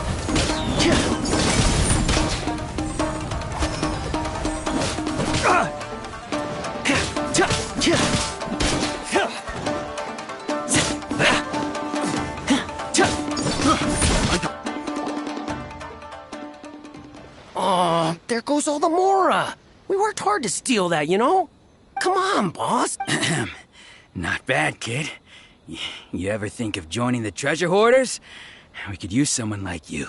Oh, there goes all the Mora. We worked hard to steal that, you know? Come on, boss. Not bad, kid. You ever think of joining the treasure hoarders? We could use someone like you.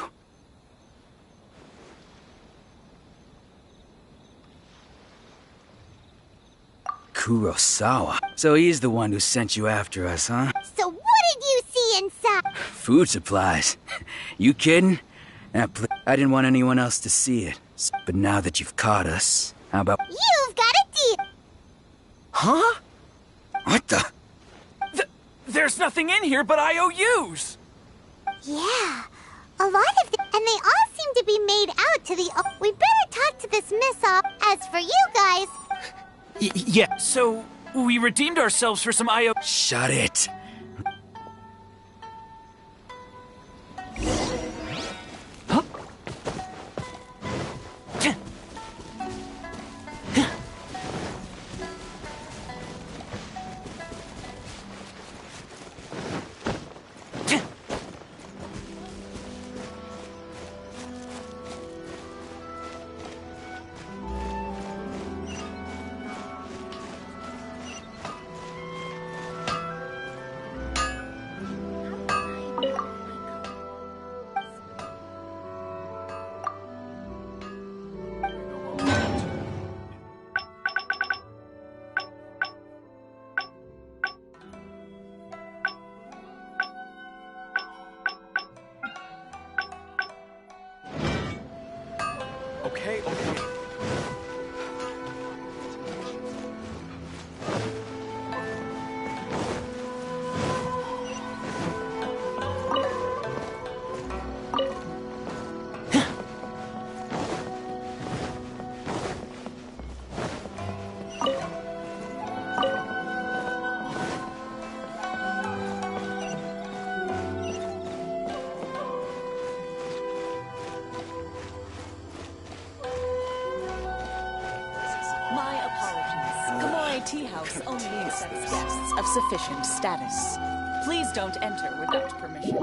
Kurosawa. So he's the one who sent you after us, huh? So what did you see inside? Food supplies. You kidding? I didn't want anyone else to see it, But now that you've caught us, how about... You've got a deal! Huh? What the? There's nothing in here but IOUs! Yeah, a lot of them, and they all seem to be made out to the... We better talk to this miss-op. As for you guys... Yeah, so we redeemed ourselves for some IO... Shut it. Okay. My apologies. Komore Tea House only accepts guests of sufficient status. Please don't enter without permission.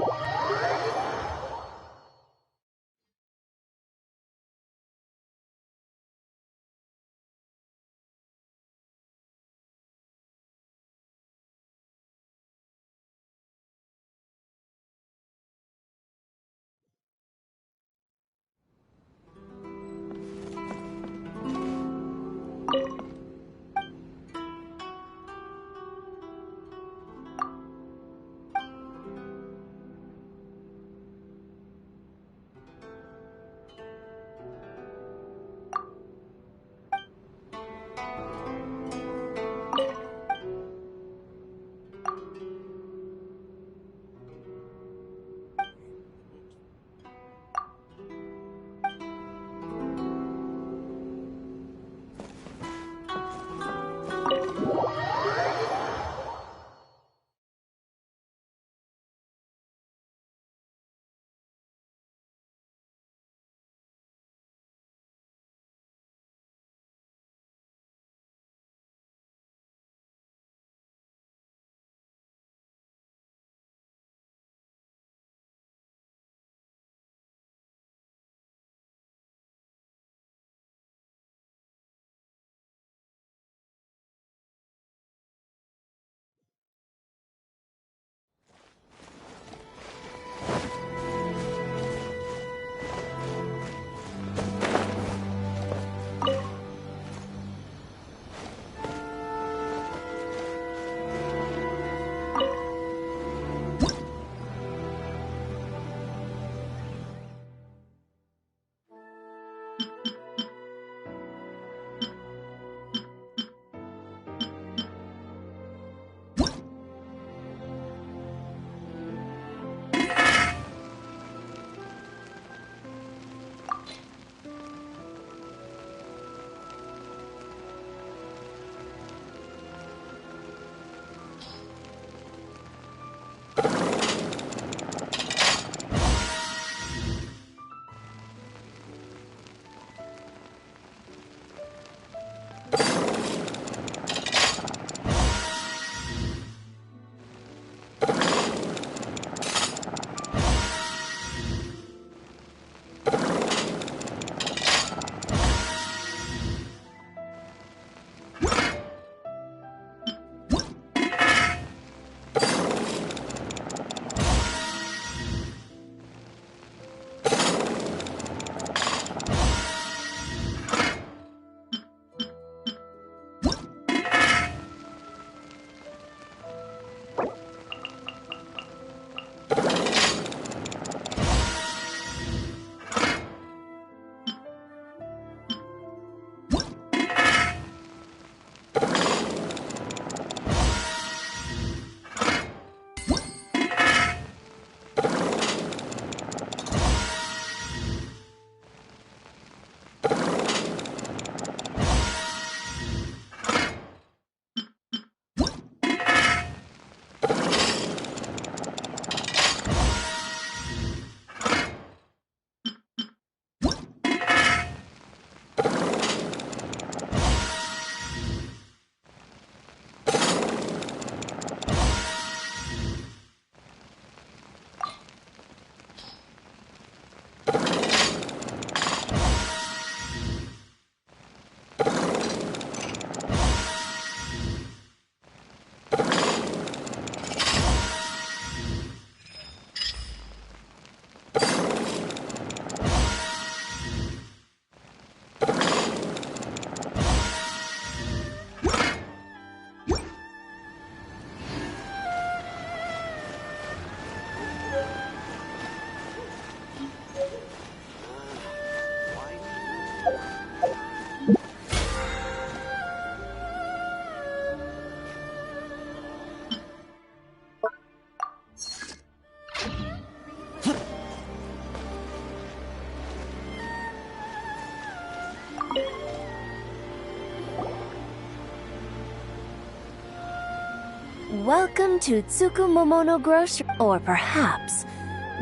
Welcome to Tsukumomono Grocery. Or perhaps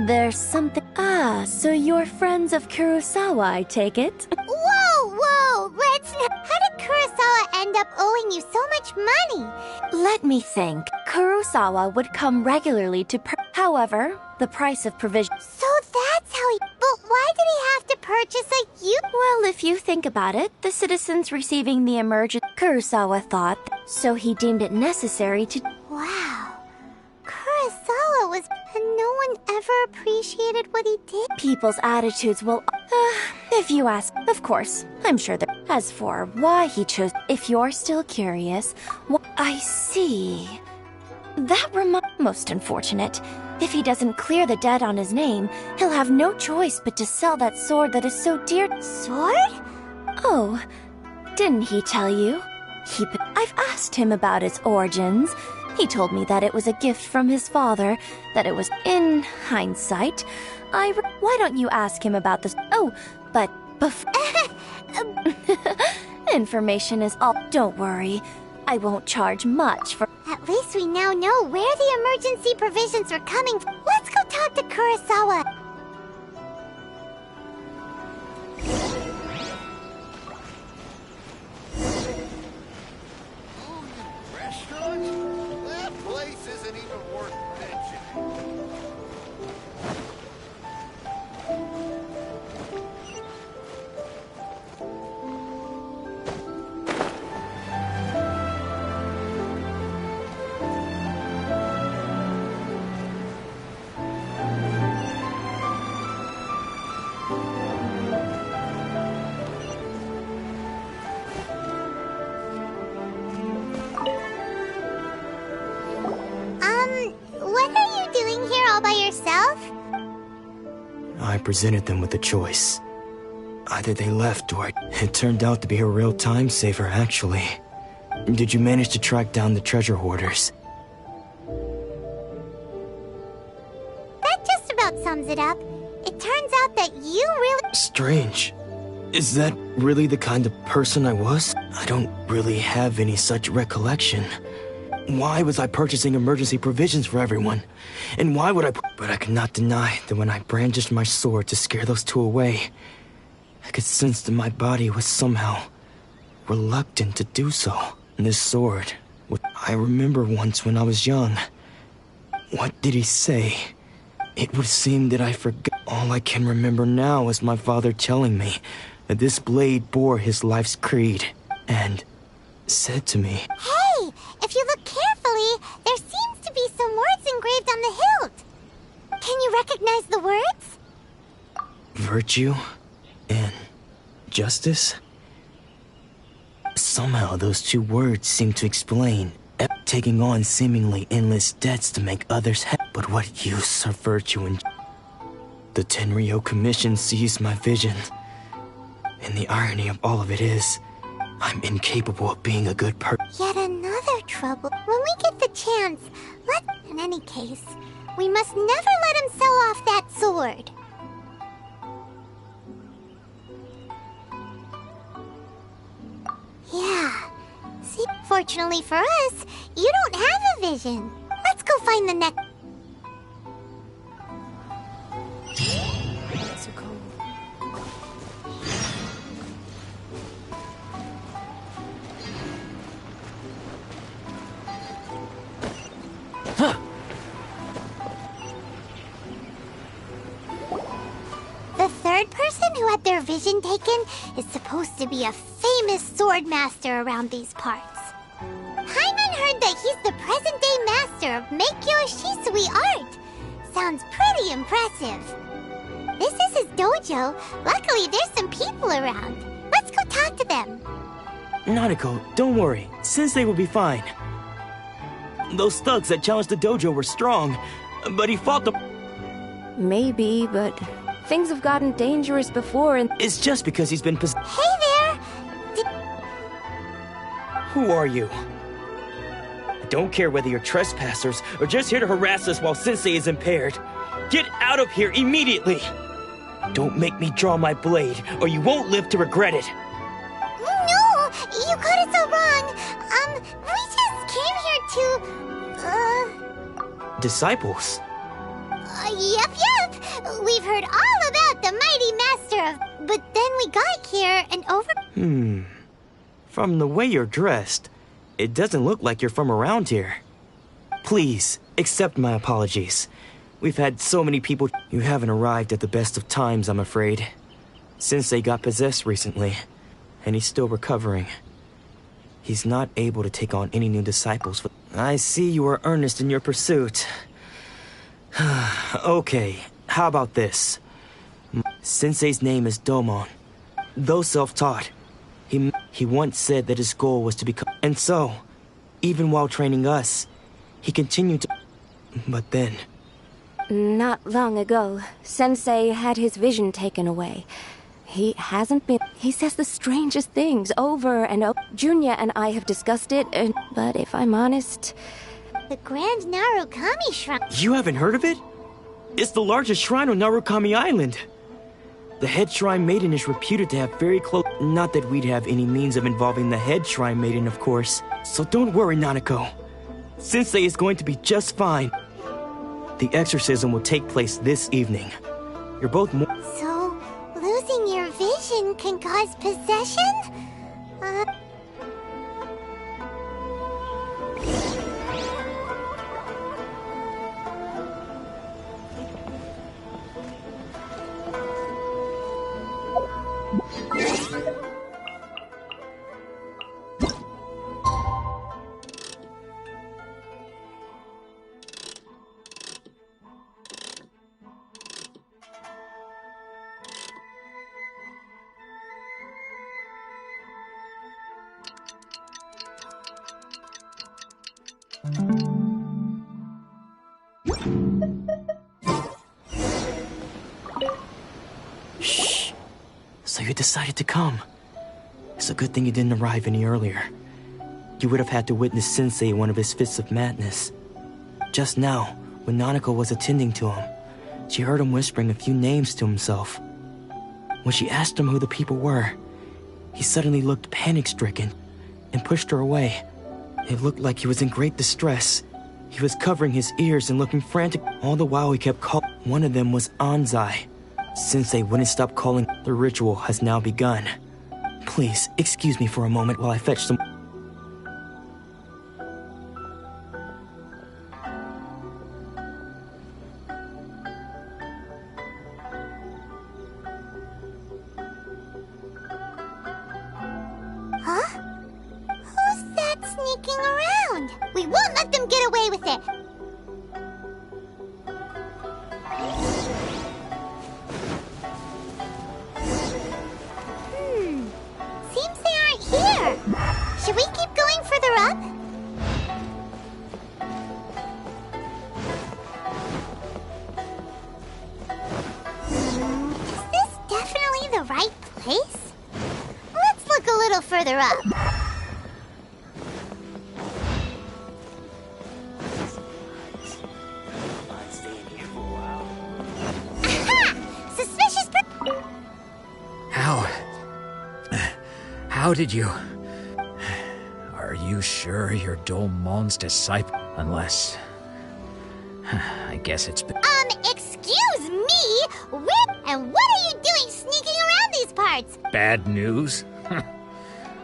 there's something. Ah, so you're friends of Kurosawa, I take it? Whoa! How did Kurosawa end up owing you so much money? Let me think. Kurosawa would come regularly to However, the price of provision. So that's how he. But why did he have to purchase a you? Well, if you think about it, the citizens receiving the emergency. Kurosawa thought, so he deemed it necessary to. Wow. Kurosawa was. And no one ever appreciated what he did? People's attitudes will. If you ask, of course, I'm sure that. As for why he chose. If you're still curious, I see. That most unfortunate. If he doesn't clear the debt on his name, he'll have no choice but to sell that sword that is so dear. Sword? Oh, didn't he tell you? I've asked him about its origins. He told me that it was a gift from his father, that it was, in hindsight, why don't you ask him about this? Oh, but information is all. Don't worry, I won't charge much for. At least we now know where the emergency provisions were coming from. Let's go talk to Kurosawa. That place isn't even worth mentioning. What are you doing here all by yourself? I presented them with a choice. Either they left or it turned out to be a real time saver, actually. Did you manage to track down the treasure hoarders? That just about sums it up. It turns out that you really... Strange. Is that really the kind of person I was? I don't really have any such recollection. Why was I purchasing emergency provisions for everyone? And why would I... But I could not deny that when I brandished my sword to scare those two away, I could sense that my body was somehow reluctant to do so. And this sword... I remember once when I was young. What did he say? It would seem that I forgot. All I can remember now is my father telling me that this blade bore his life's creed, and said to me, Hey! If you look carefully, there seems to be some words engraved on the hilt. Can you recognize the words? virtue and justice? Somehow those two words seem to explain taking on seemingly endless debts to make others happy. But what use are virtue and... The Tenryo Commission sees my vision. And the irony of all of it is, I'm incapable of being a good person. Yet another trouble. When we get the chance, in any case, we must never let him sell off that sword. Yeah. See, fortunately for us, you don't have a vision. Let's go find the next... The third person who had their vision taken is supposed to be a famous sword master around these parts. Hyman heard that he's the present-day master of Meikyo Shisui art. Sounds pretty impressive. This is his dojo. Luckily, there's some people around. Let's go talk to them. Nanako, don't worry. Sensei will be fine. Those thugs that challenged the dojo were strong, but he fought them. Maybe, but things have gotten dangerous before and... It's just because he's been Hey there! Who are you? I don't care whether you're trespassers or just here to harass us while Sensei is impaired. Get out of here immediately! Don't make me draw my blade, or you won't live to regret it. No! You got it so wrong! We just came here to... disciples. Yep. We've heard all about the mighty master of... But then we got here and over... From the way you're dressed, it doesn't look like you're from around here. Please, accept my apologies. We've had so many people... You haven't arrived at the best of times, I'm afraid. Sensei got possessed recently, and he's still recovering. He's not able to take on any new disciples. I see you are earnest in your pursuit. Okay, how about this? Sensei's name is Domon. Though self-taught, he once said that his goal was to become... And so, even while training us, he continued to... But then... Not long ago, Sensei had his vision taken away. He hasn't been... He says the strangest things over and over. Junya and I have discussed it, but if I'm honest... The Grand Narukami Shrine... You haven't heard of it? It's the largest shrine on Narukami Island. The head shrine maiden is reputed to have very close... Not that we'd have any means of involving the head shrine maiden, of course. So don't worry, Nanako. Sensei is going to be just fine. The exorcism will take place this evening. You're both more... So, losing your vision can cause possession? Shh. So you decided to come. It's a good thing you didn't arrive any earlier. You would have had to witness Sensei in one of his fits of madness. Just now, when Nanako was attending to him, she heard him whispering a few names to himself. When she asked him who the people were, he suddenly looked panic-stricken and pushed her away. It looked like he was in great distress. He was covering his ears and looking frantic. All the while he kept calling. One of them was Anzai. Sensei wouldn't stop calling. The ritual has now begun. Please, excuse me for a moment while I fetch some... Huh? Who's that sneaking around? We won't let them get away with it! Seems they aren't here. Should we keep going further up? Is this definitely the right place? Let's look a little further up. Aha! Suspicious How did you... Are you sure you're Domon's disciple? Unless... I guess it's... excuse me? And what are you doing sneaking around these parts? Bad news?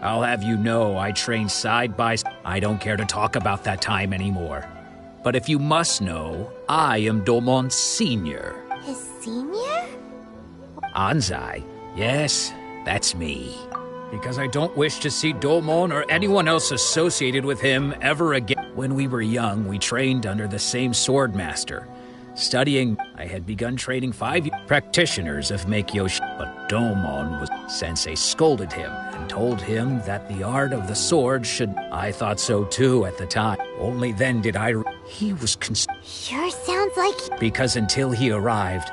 I'll have you know I trained side by side. I don't care to talk about that time anymore. But if you must know, I am Domon's senior. His senior? Anzai. Yes, that's me. Because I don't wish to see Domon or anyone else associated with him ever again. When we were young, we trained under the same sword master. Studying, I had begun training 5 practitioners of Meikyoshi, but Domon was... Sensei scolded him and told him that the art of the sword should... I thought so too at the time. Only then did I... He was Sure sounds like... Because until he arrived,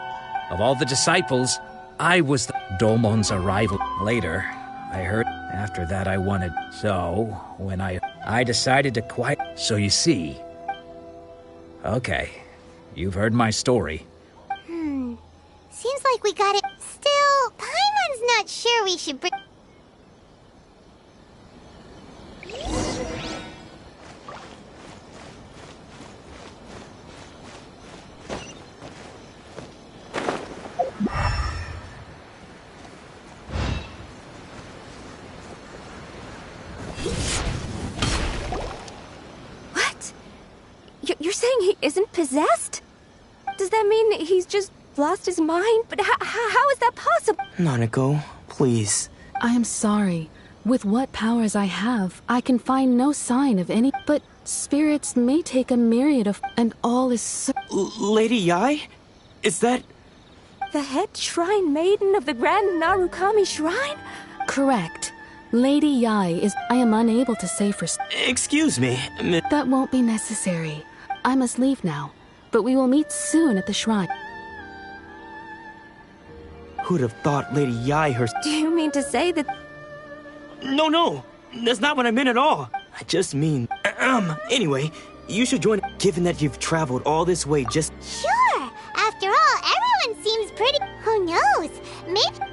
of all the disciples, I was the... Domon's arrival. Later, I heard... After that I wanted... So, when I decided to quiet... So you see... Okay. You've heard my story. Seems like we got it. Still, Paimon's not sure we should bring... You're saying he isn't possessed? Does that mean he's just lost his mind? But how is that possible? Nanako, please. I am sorry. With what powers I have, I can find no sign of any. But spirits may take a myriad of. And all is so. Lady Yai? Is that. The head shrine maiden of the Grand Narukami Shrine? Correct. Lady Yai is. I am unable to say for. Excuse me. That won't be necessary. I must leave now. But we will meet soon at the shrine. Who'd have thought Lady Yai her. Do you mean to say that. No. That's not what I meant at all. I just mean. Anyway, you should join. Given that you've traveled all this way just. Sure! After all, everyone seems pretty. Who knows? Maybe.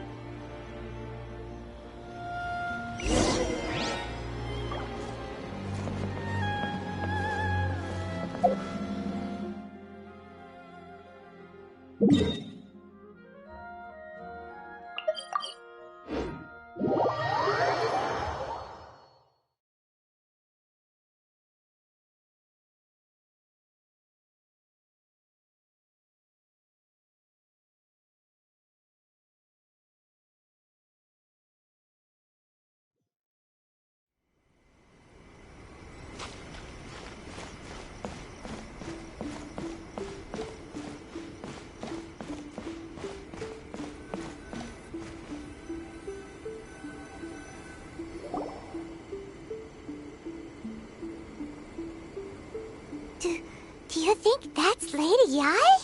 Do you think that's Lady Yai?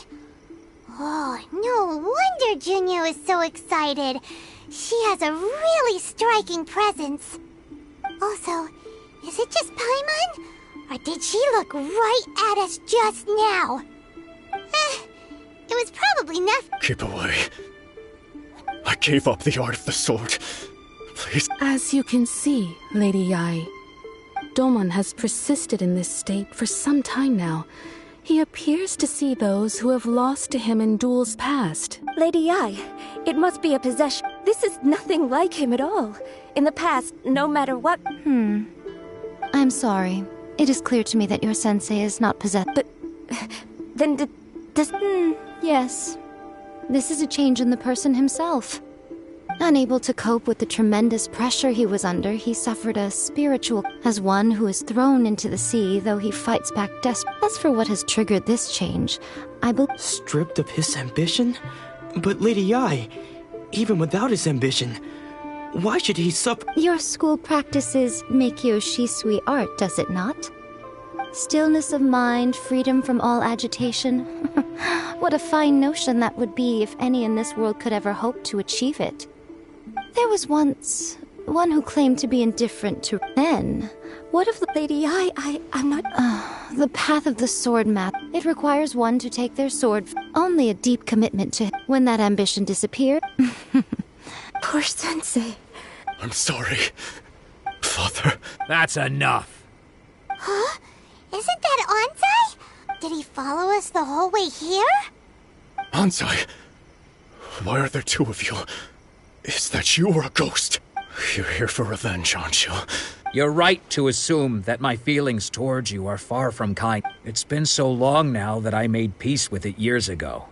Oh, no wonder Junya is so excited. She has a really striking presence. Also, is it just Paimon? Or did she look right at us just now? It was probably nothing. Keep away. I gave up the art of the sword. Please. As you can see, Lady Yai, Domon has persisted in this state for some time now. He appears to see those who have lost to him in duels past. Lady Yai, it must be a possession. This is nothing like him at all. In the past, no matter what... I'm sorry. It is clear to me that your sensei is not possessed. But... then does... Yes. This is a change in the person himself. Unable to cope with the tremendous pressure he was under, he suffered a spiritual... As one who is thrown into the sea, though he fights back desperately. As for what has triggered this change, I believe... Stripped of his ambition? But Lady Yai, even without his ambition, why should he suffer? Your school practices Meikyo Shisui art, does it not? Stillness of mind, freedom from all agitation. What a fine notion that would be if any in this world could ever hope to achieve it. There was once one who claimed to be indifferent to... Then, what of the... Lady Yai, I'm not... The path of the sword map. It requires one to take their sword. Only a deep commitment to... When that ambition disappeared... Poor sensei. I'm sorry, Father. That's enough. Huh? Isn't that Ansai? Did he follow us the whole way here? Ansai, why are there two of you? Is that you or a ghost? You're here for revenge, aren't you? You're right to assume that my feelings towards you are far from kind. It's been so long now that I made peace with it years ago.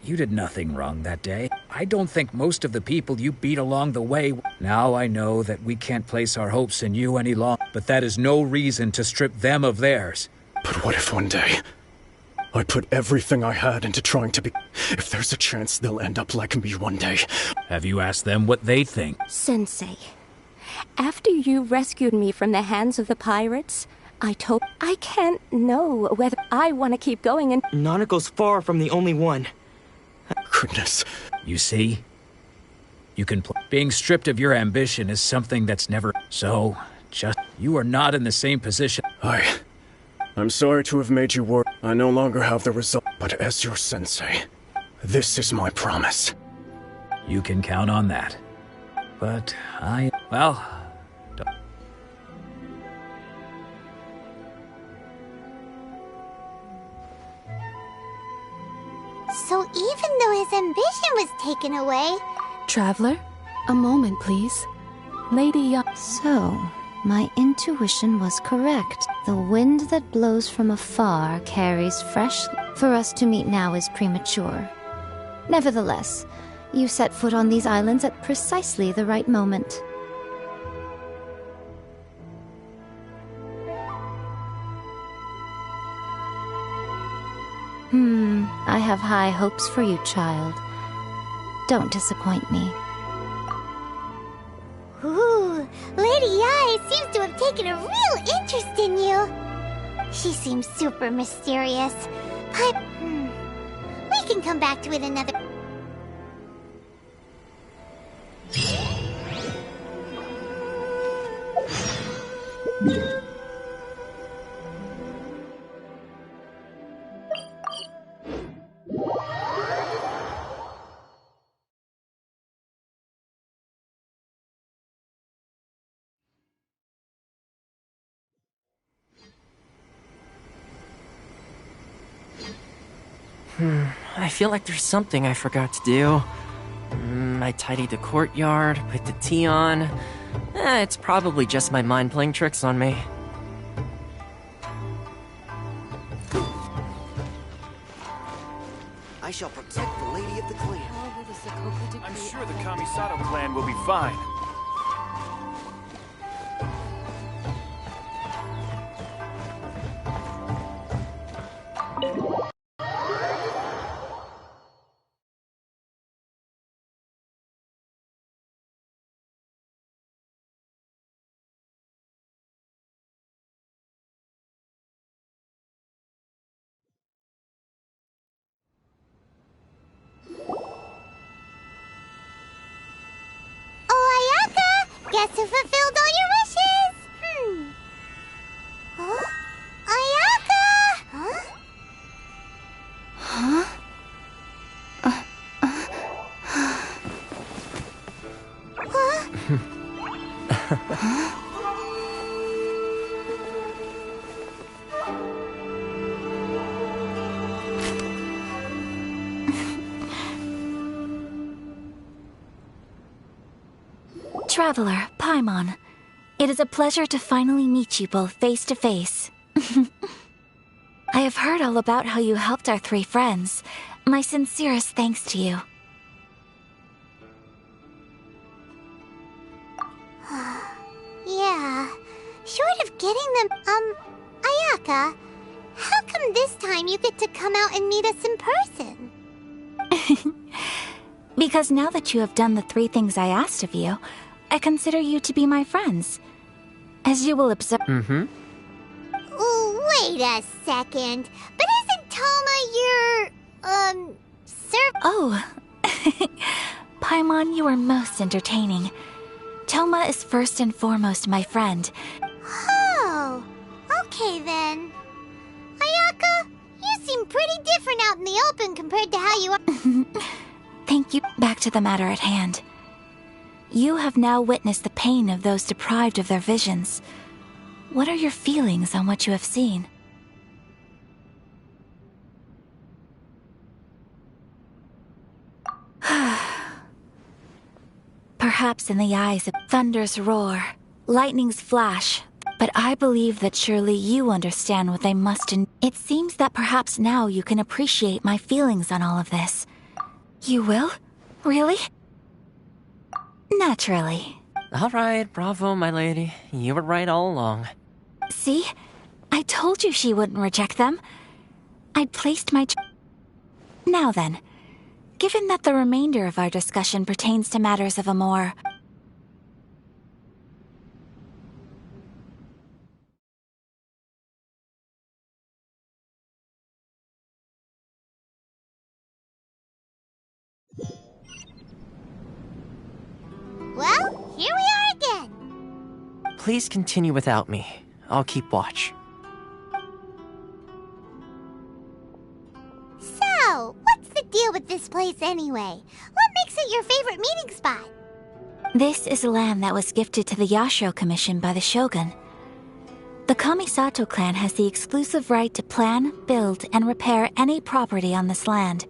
You did nothing wrong that day. I don't think most of the people you beat along the way... Now I know that we can't place our hopes in you any longer, but that is no reason to strip them of theirs. But what if one day I put everything I had into trying to be... If there's a chance they'll end up like me one day. Have you asked them what they think? Sensei, after you rescued me from the hands of the pirates, I can't know whether I want to keep going and... Nanako's far from the only one. Goodness. You see? You can being stripped of your ambition is something that's never... So, you are not in the same position. I'm sorry to have made you work. I no longer have the result. But as your sensei, this is my promise. You can count on that. But well... So even though his ambition was taken away... Traveler, a moment, please. Lady Yai... So, My intuition was correct. The wind that blows from afar carries fresh... For us to meet now is premature. Nevertheless, you set foot on these islands at precisely the right moment. I have high hopes for you, child. Don't disappoint me. Ooh, Lady Ai seems to have taken a real interest in you. She seems super mysterious. But, we can come back to it another... I feel like there's something I forgot to do. I tidied the courtyard, put the tea on. It's probably just my mind playing tricks on me. I shall protect the lady of the clan. I'm sure the Kamisato clan will be fine. Guess who fulfilled all your wishes? Huh? Ayaka! Huh? Traveler, Paimon, it is a pleasure to finally meet you both face to face. I have heard all about how you helped our three friends. My sincerest thanks to you. Yeah, short of getting them, Ayaka, how come this time you get to come out and meet us in person? Because now that you have done the three things I asked of you, I consider you to be my friends. As you will observe... Ooh, wait a second. But isn't Toma your, Oh. Paimon, you are most entertaining. Toma is first and foremost my friend. Oh, okay then. Ayaka, you seem pretty different out in the open compared to how you are... Thank you. Back to the matter at hand. You have now witnessed the pain of those deprived of their visions. What are your feelings on what you have seen? Perhaps in the eyes of thunder's roar, lightning's flash, but I believe that surely you understand what they must It seems that perhaps now you can appreciate my feelings on all of this. You will? Really? Naturally. Alright, bravo, my lady. You were right all along. See? I told you she wouldn't reject them. I'd placed my... Now then, given that the remainder of our discussion pertains to matters of a more... Well, here we are again. Please continue without me. I'll keep watch. So, what's the deal with this place anyway? What makes it your favorite meeting spot? This is land that was gifted to the Yashiro Commission by the Shogun. The Kamisato clan has the exclusive right to plan, build, and repair any property on this land,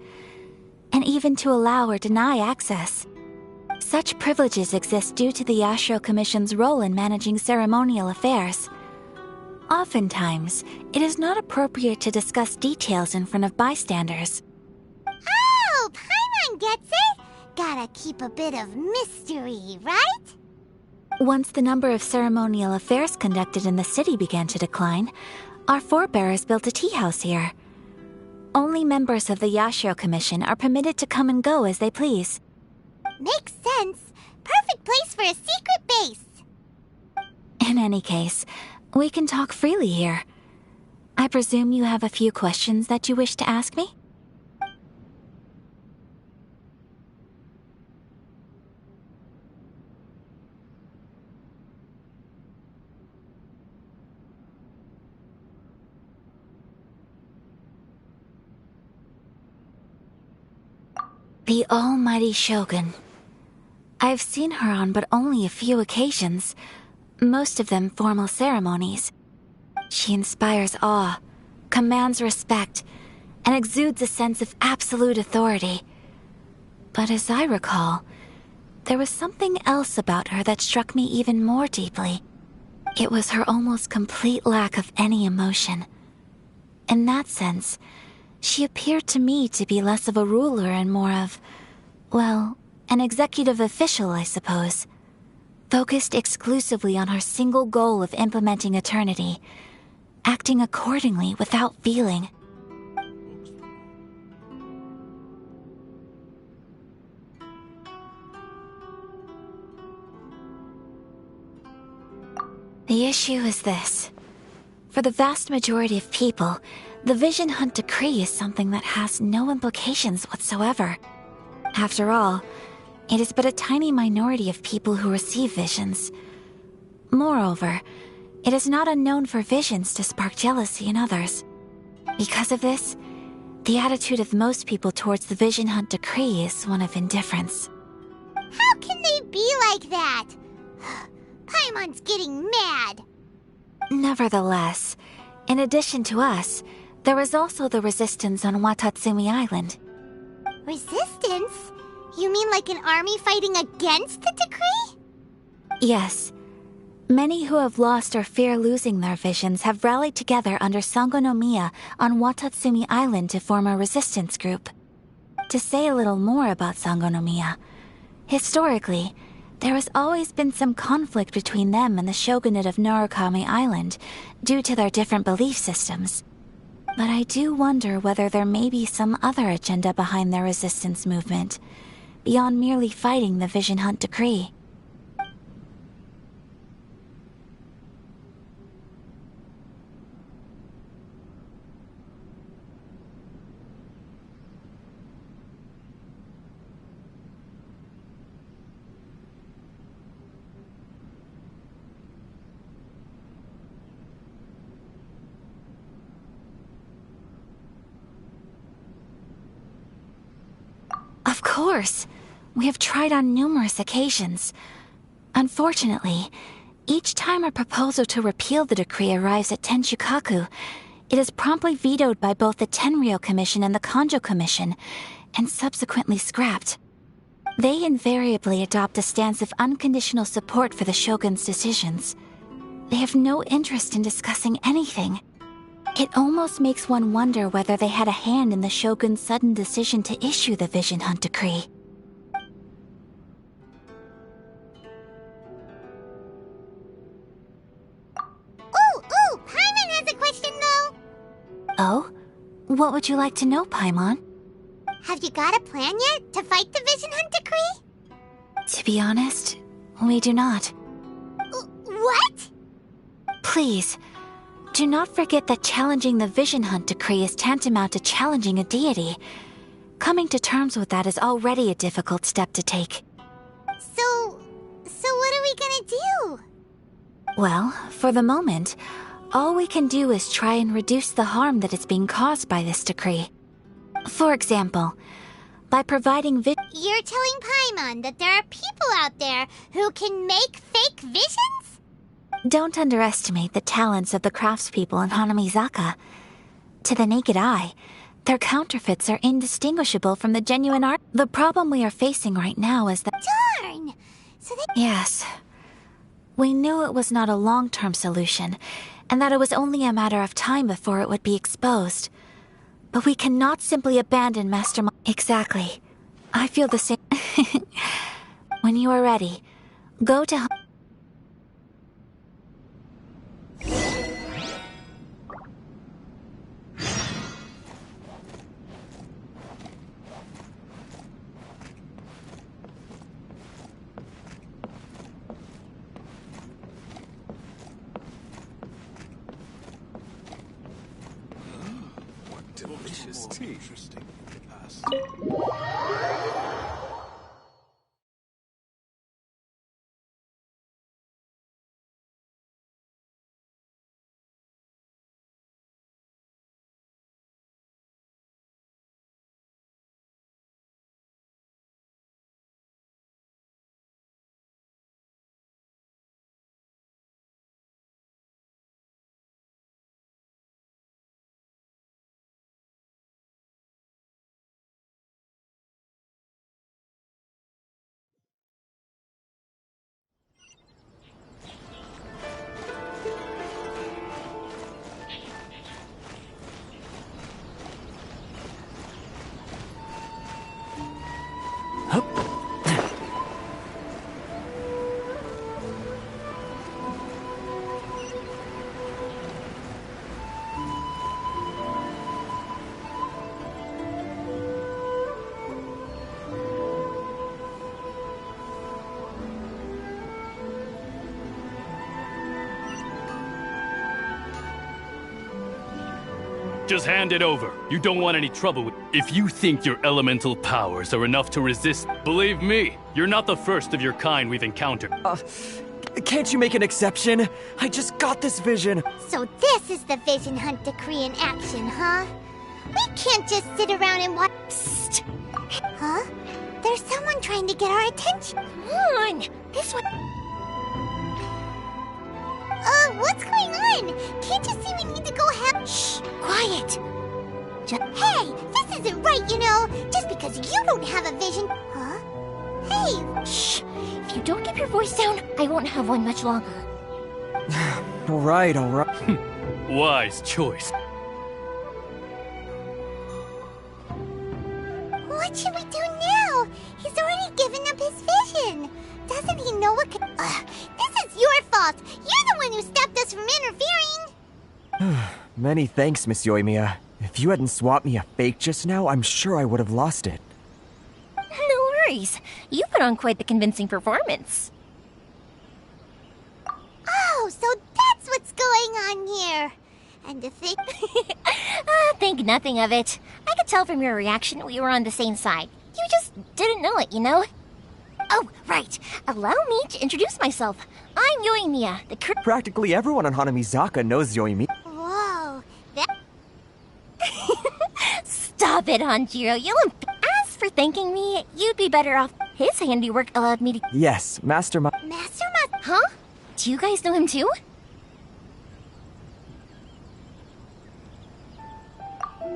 and even to allow or deny access. Such privileges exist due to the Yashiro Commission's role in managing ceremonial affairs. Oftentimes, it is not appropriate to discuss details in front of bystanders. Oh, Paimon gets it! Gotta keep a bit of mystery, right? Once the number of ceremonial affairs conducted in the city began to decline, our forebears built a tea house here. Only members of the Yashiro Commission are permitted to come and go as they please. Makes sense. Perfect place for a secret base. In any case, we can talk freely here. I presume you have a few questions that you wish to ask me? The almighty Shogun. I've seen her on but only a few occasions, most of them formal ceremonies. She inspires awe, commands respect, and exudes a sense of absolute authority. But as I recall, there was something else about her that struck me even more deeply. It was her almost complete lack of any emotion. In that sense, she appeared to me to be less of a ruler and more of, well, an executive official, I suppose. Focused exclusively on her single goal of implementing eternity, acting accordingly without feeling. The issue is this. For the vast majority of people, the Vision Hunt Decree is something that has no implications whatsoever. After all, it is but a tiny minority of people who receive visions. Moreover, it is not unknown for visions to spark jealousy in others. Because of this, the attitude of most people towards the Vision Hunt Decree is one of indifference. How can they be like that? Paimon's getting mad. Nevertheless, in addition to us, there is also the resistance on Watatsumi Island. Resistance? You mean like an army fighting against the decree? Yes. Many who have lost or fear losing their visions have rallied together under Sangonomiya on Watatsumi Island to form a resistance group. To say a little more about Sangonomiya, historically, there has always been some conflict between them and the shogunate of Narukami Island due to their different belief systems. But I do wonder whether there may be some other agenda behind their resistance movement, beyond merely fighting the Vision Hunt Decree. Of course. We have tried on numerous occasions. Unfortunately, each time a proposal to repeal the decree arrives at Tenshukaku, it is promptly vetoed by both the Tenryou Commission and the Kanjo Commission, and subsequently scrapped. They invariably adopt a stance of unconditional support for the Shogun's decisions. They have no interest in discussing anything. It almost makes one wonder whether they had a hand in the Shogun's sudden decision to issue the Vision Hunt Decree. Ooh, Paimon has a question though. Oh? What would you like to know, Paimon? Have you got a plan yet to fight the Vision Hunt Decree? To be honest, we do not. What? Please, do not forget that challenging the Vision Hunt Decree is tantamount to challenging a deity. Coming to terms with that is already a difficult step to take. So what are we gonna do? Well, for the moment, all we can do is try and reduce the harm that is being caused by this decree. For example, by providing You're telling Paimon that there are people out there who can make fake visions? Don't underestimate the talents of the craftspeople in Hanamizaka. To the naked eye, their counterfeits are indistinguishable from the genuine art. The problem we are facing right now is that— Darn! So they... Yes. We knew it was not a long-term solution, and that it was only a matter of time before it would be exposed. But we cannot simply abandon Mastermind. Exactly. I feel the same. When you are ready, go to... Delicious tea. Interesting. Just hand it over. You don't want any trouble with... If you think your elemental powers are enough to resist, believe me, you're not the first of your kind we've encountered. Can't you make an exception? I just got this vision. So this is the vision hunt decree in action, huh? We can't just sit around and watch. Psst. Huh? There's someone trying to get our attention. Come on, this one. What's going on? Can't you see we need to go have... Shh, quiet. Hey, this isn't right, you know. Just because you don't have a vision. Huh? Hey. Shh. If you don't keep your voice down, I won't have one much longer. All right. Wise choice. What should we do now? He's already given up his vision. Doesn't he know what could... this is your fault. You're the one who stopped us from interfering. Many thanks, Miss Yoimiya. If you hadn't swapped me a fake just now, I'm sure I would have lost it. No worries. You put on quite the convincing performance. Oh, so that's what's going on here. And to think... Think nothing of it. I could tell from your reaction we were on the same side. You just didn't know it, you know? Oh, right. Allow me to introduce myself. I'm Yoimiya, the Practically everyone on Hanamizaka knows Yoimiya. Whoa, that... Stop it, Hanjiro. You'll... As for thanking me, you'd be better off. His handiwork allowed me to... Yes, Master... Huh? Do you guys know him too?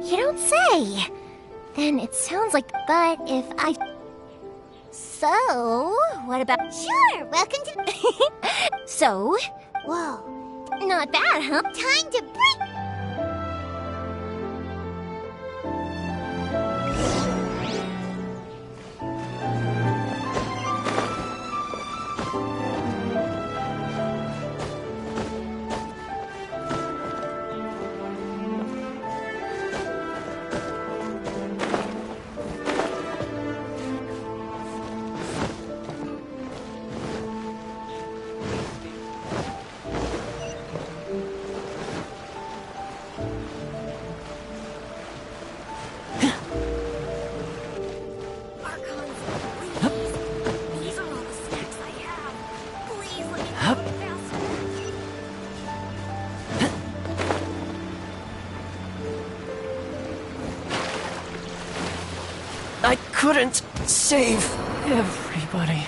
You don't say. Then it sounds like... But if I... So, what about... Sure, welcome to... So? Whoa. Not bad, huh? Time to break... I couldn't save everybody.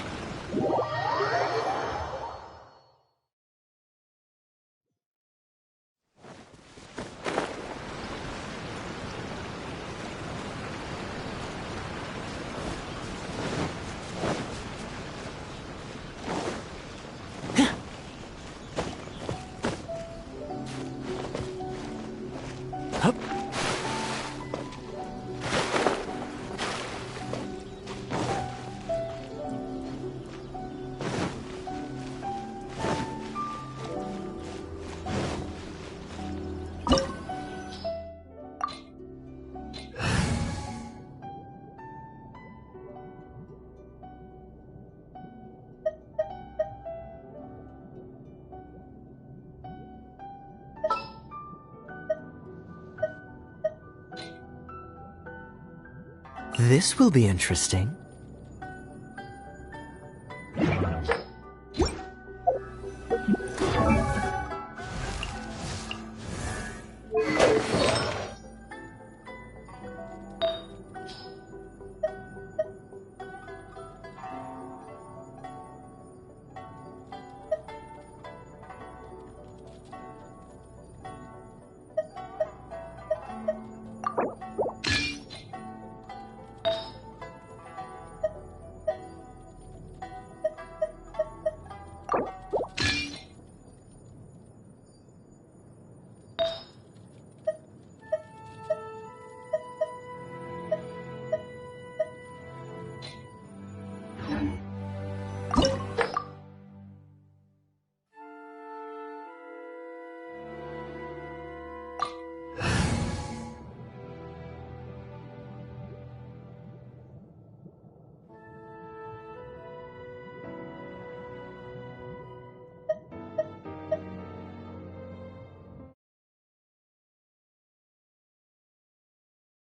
This will be interesting.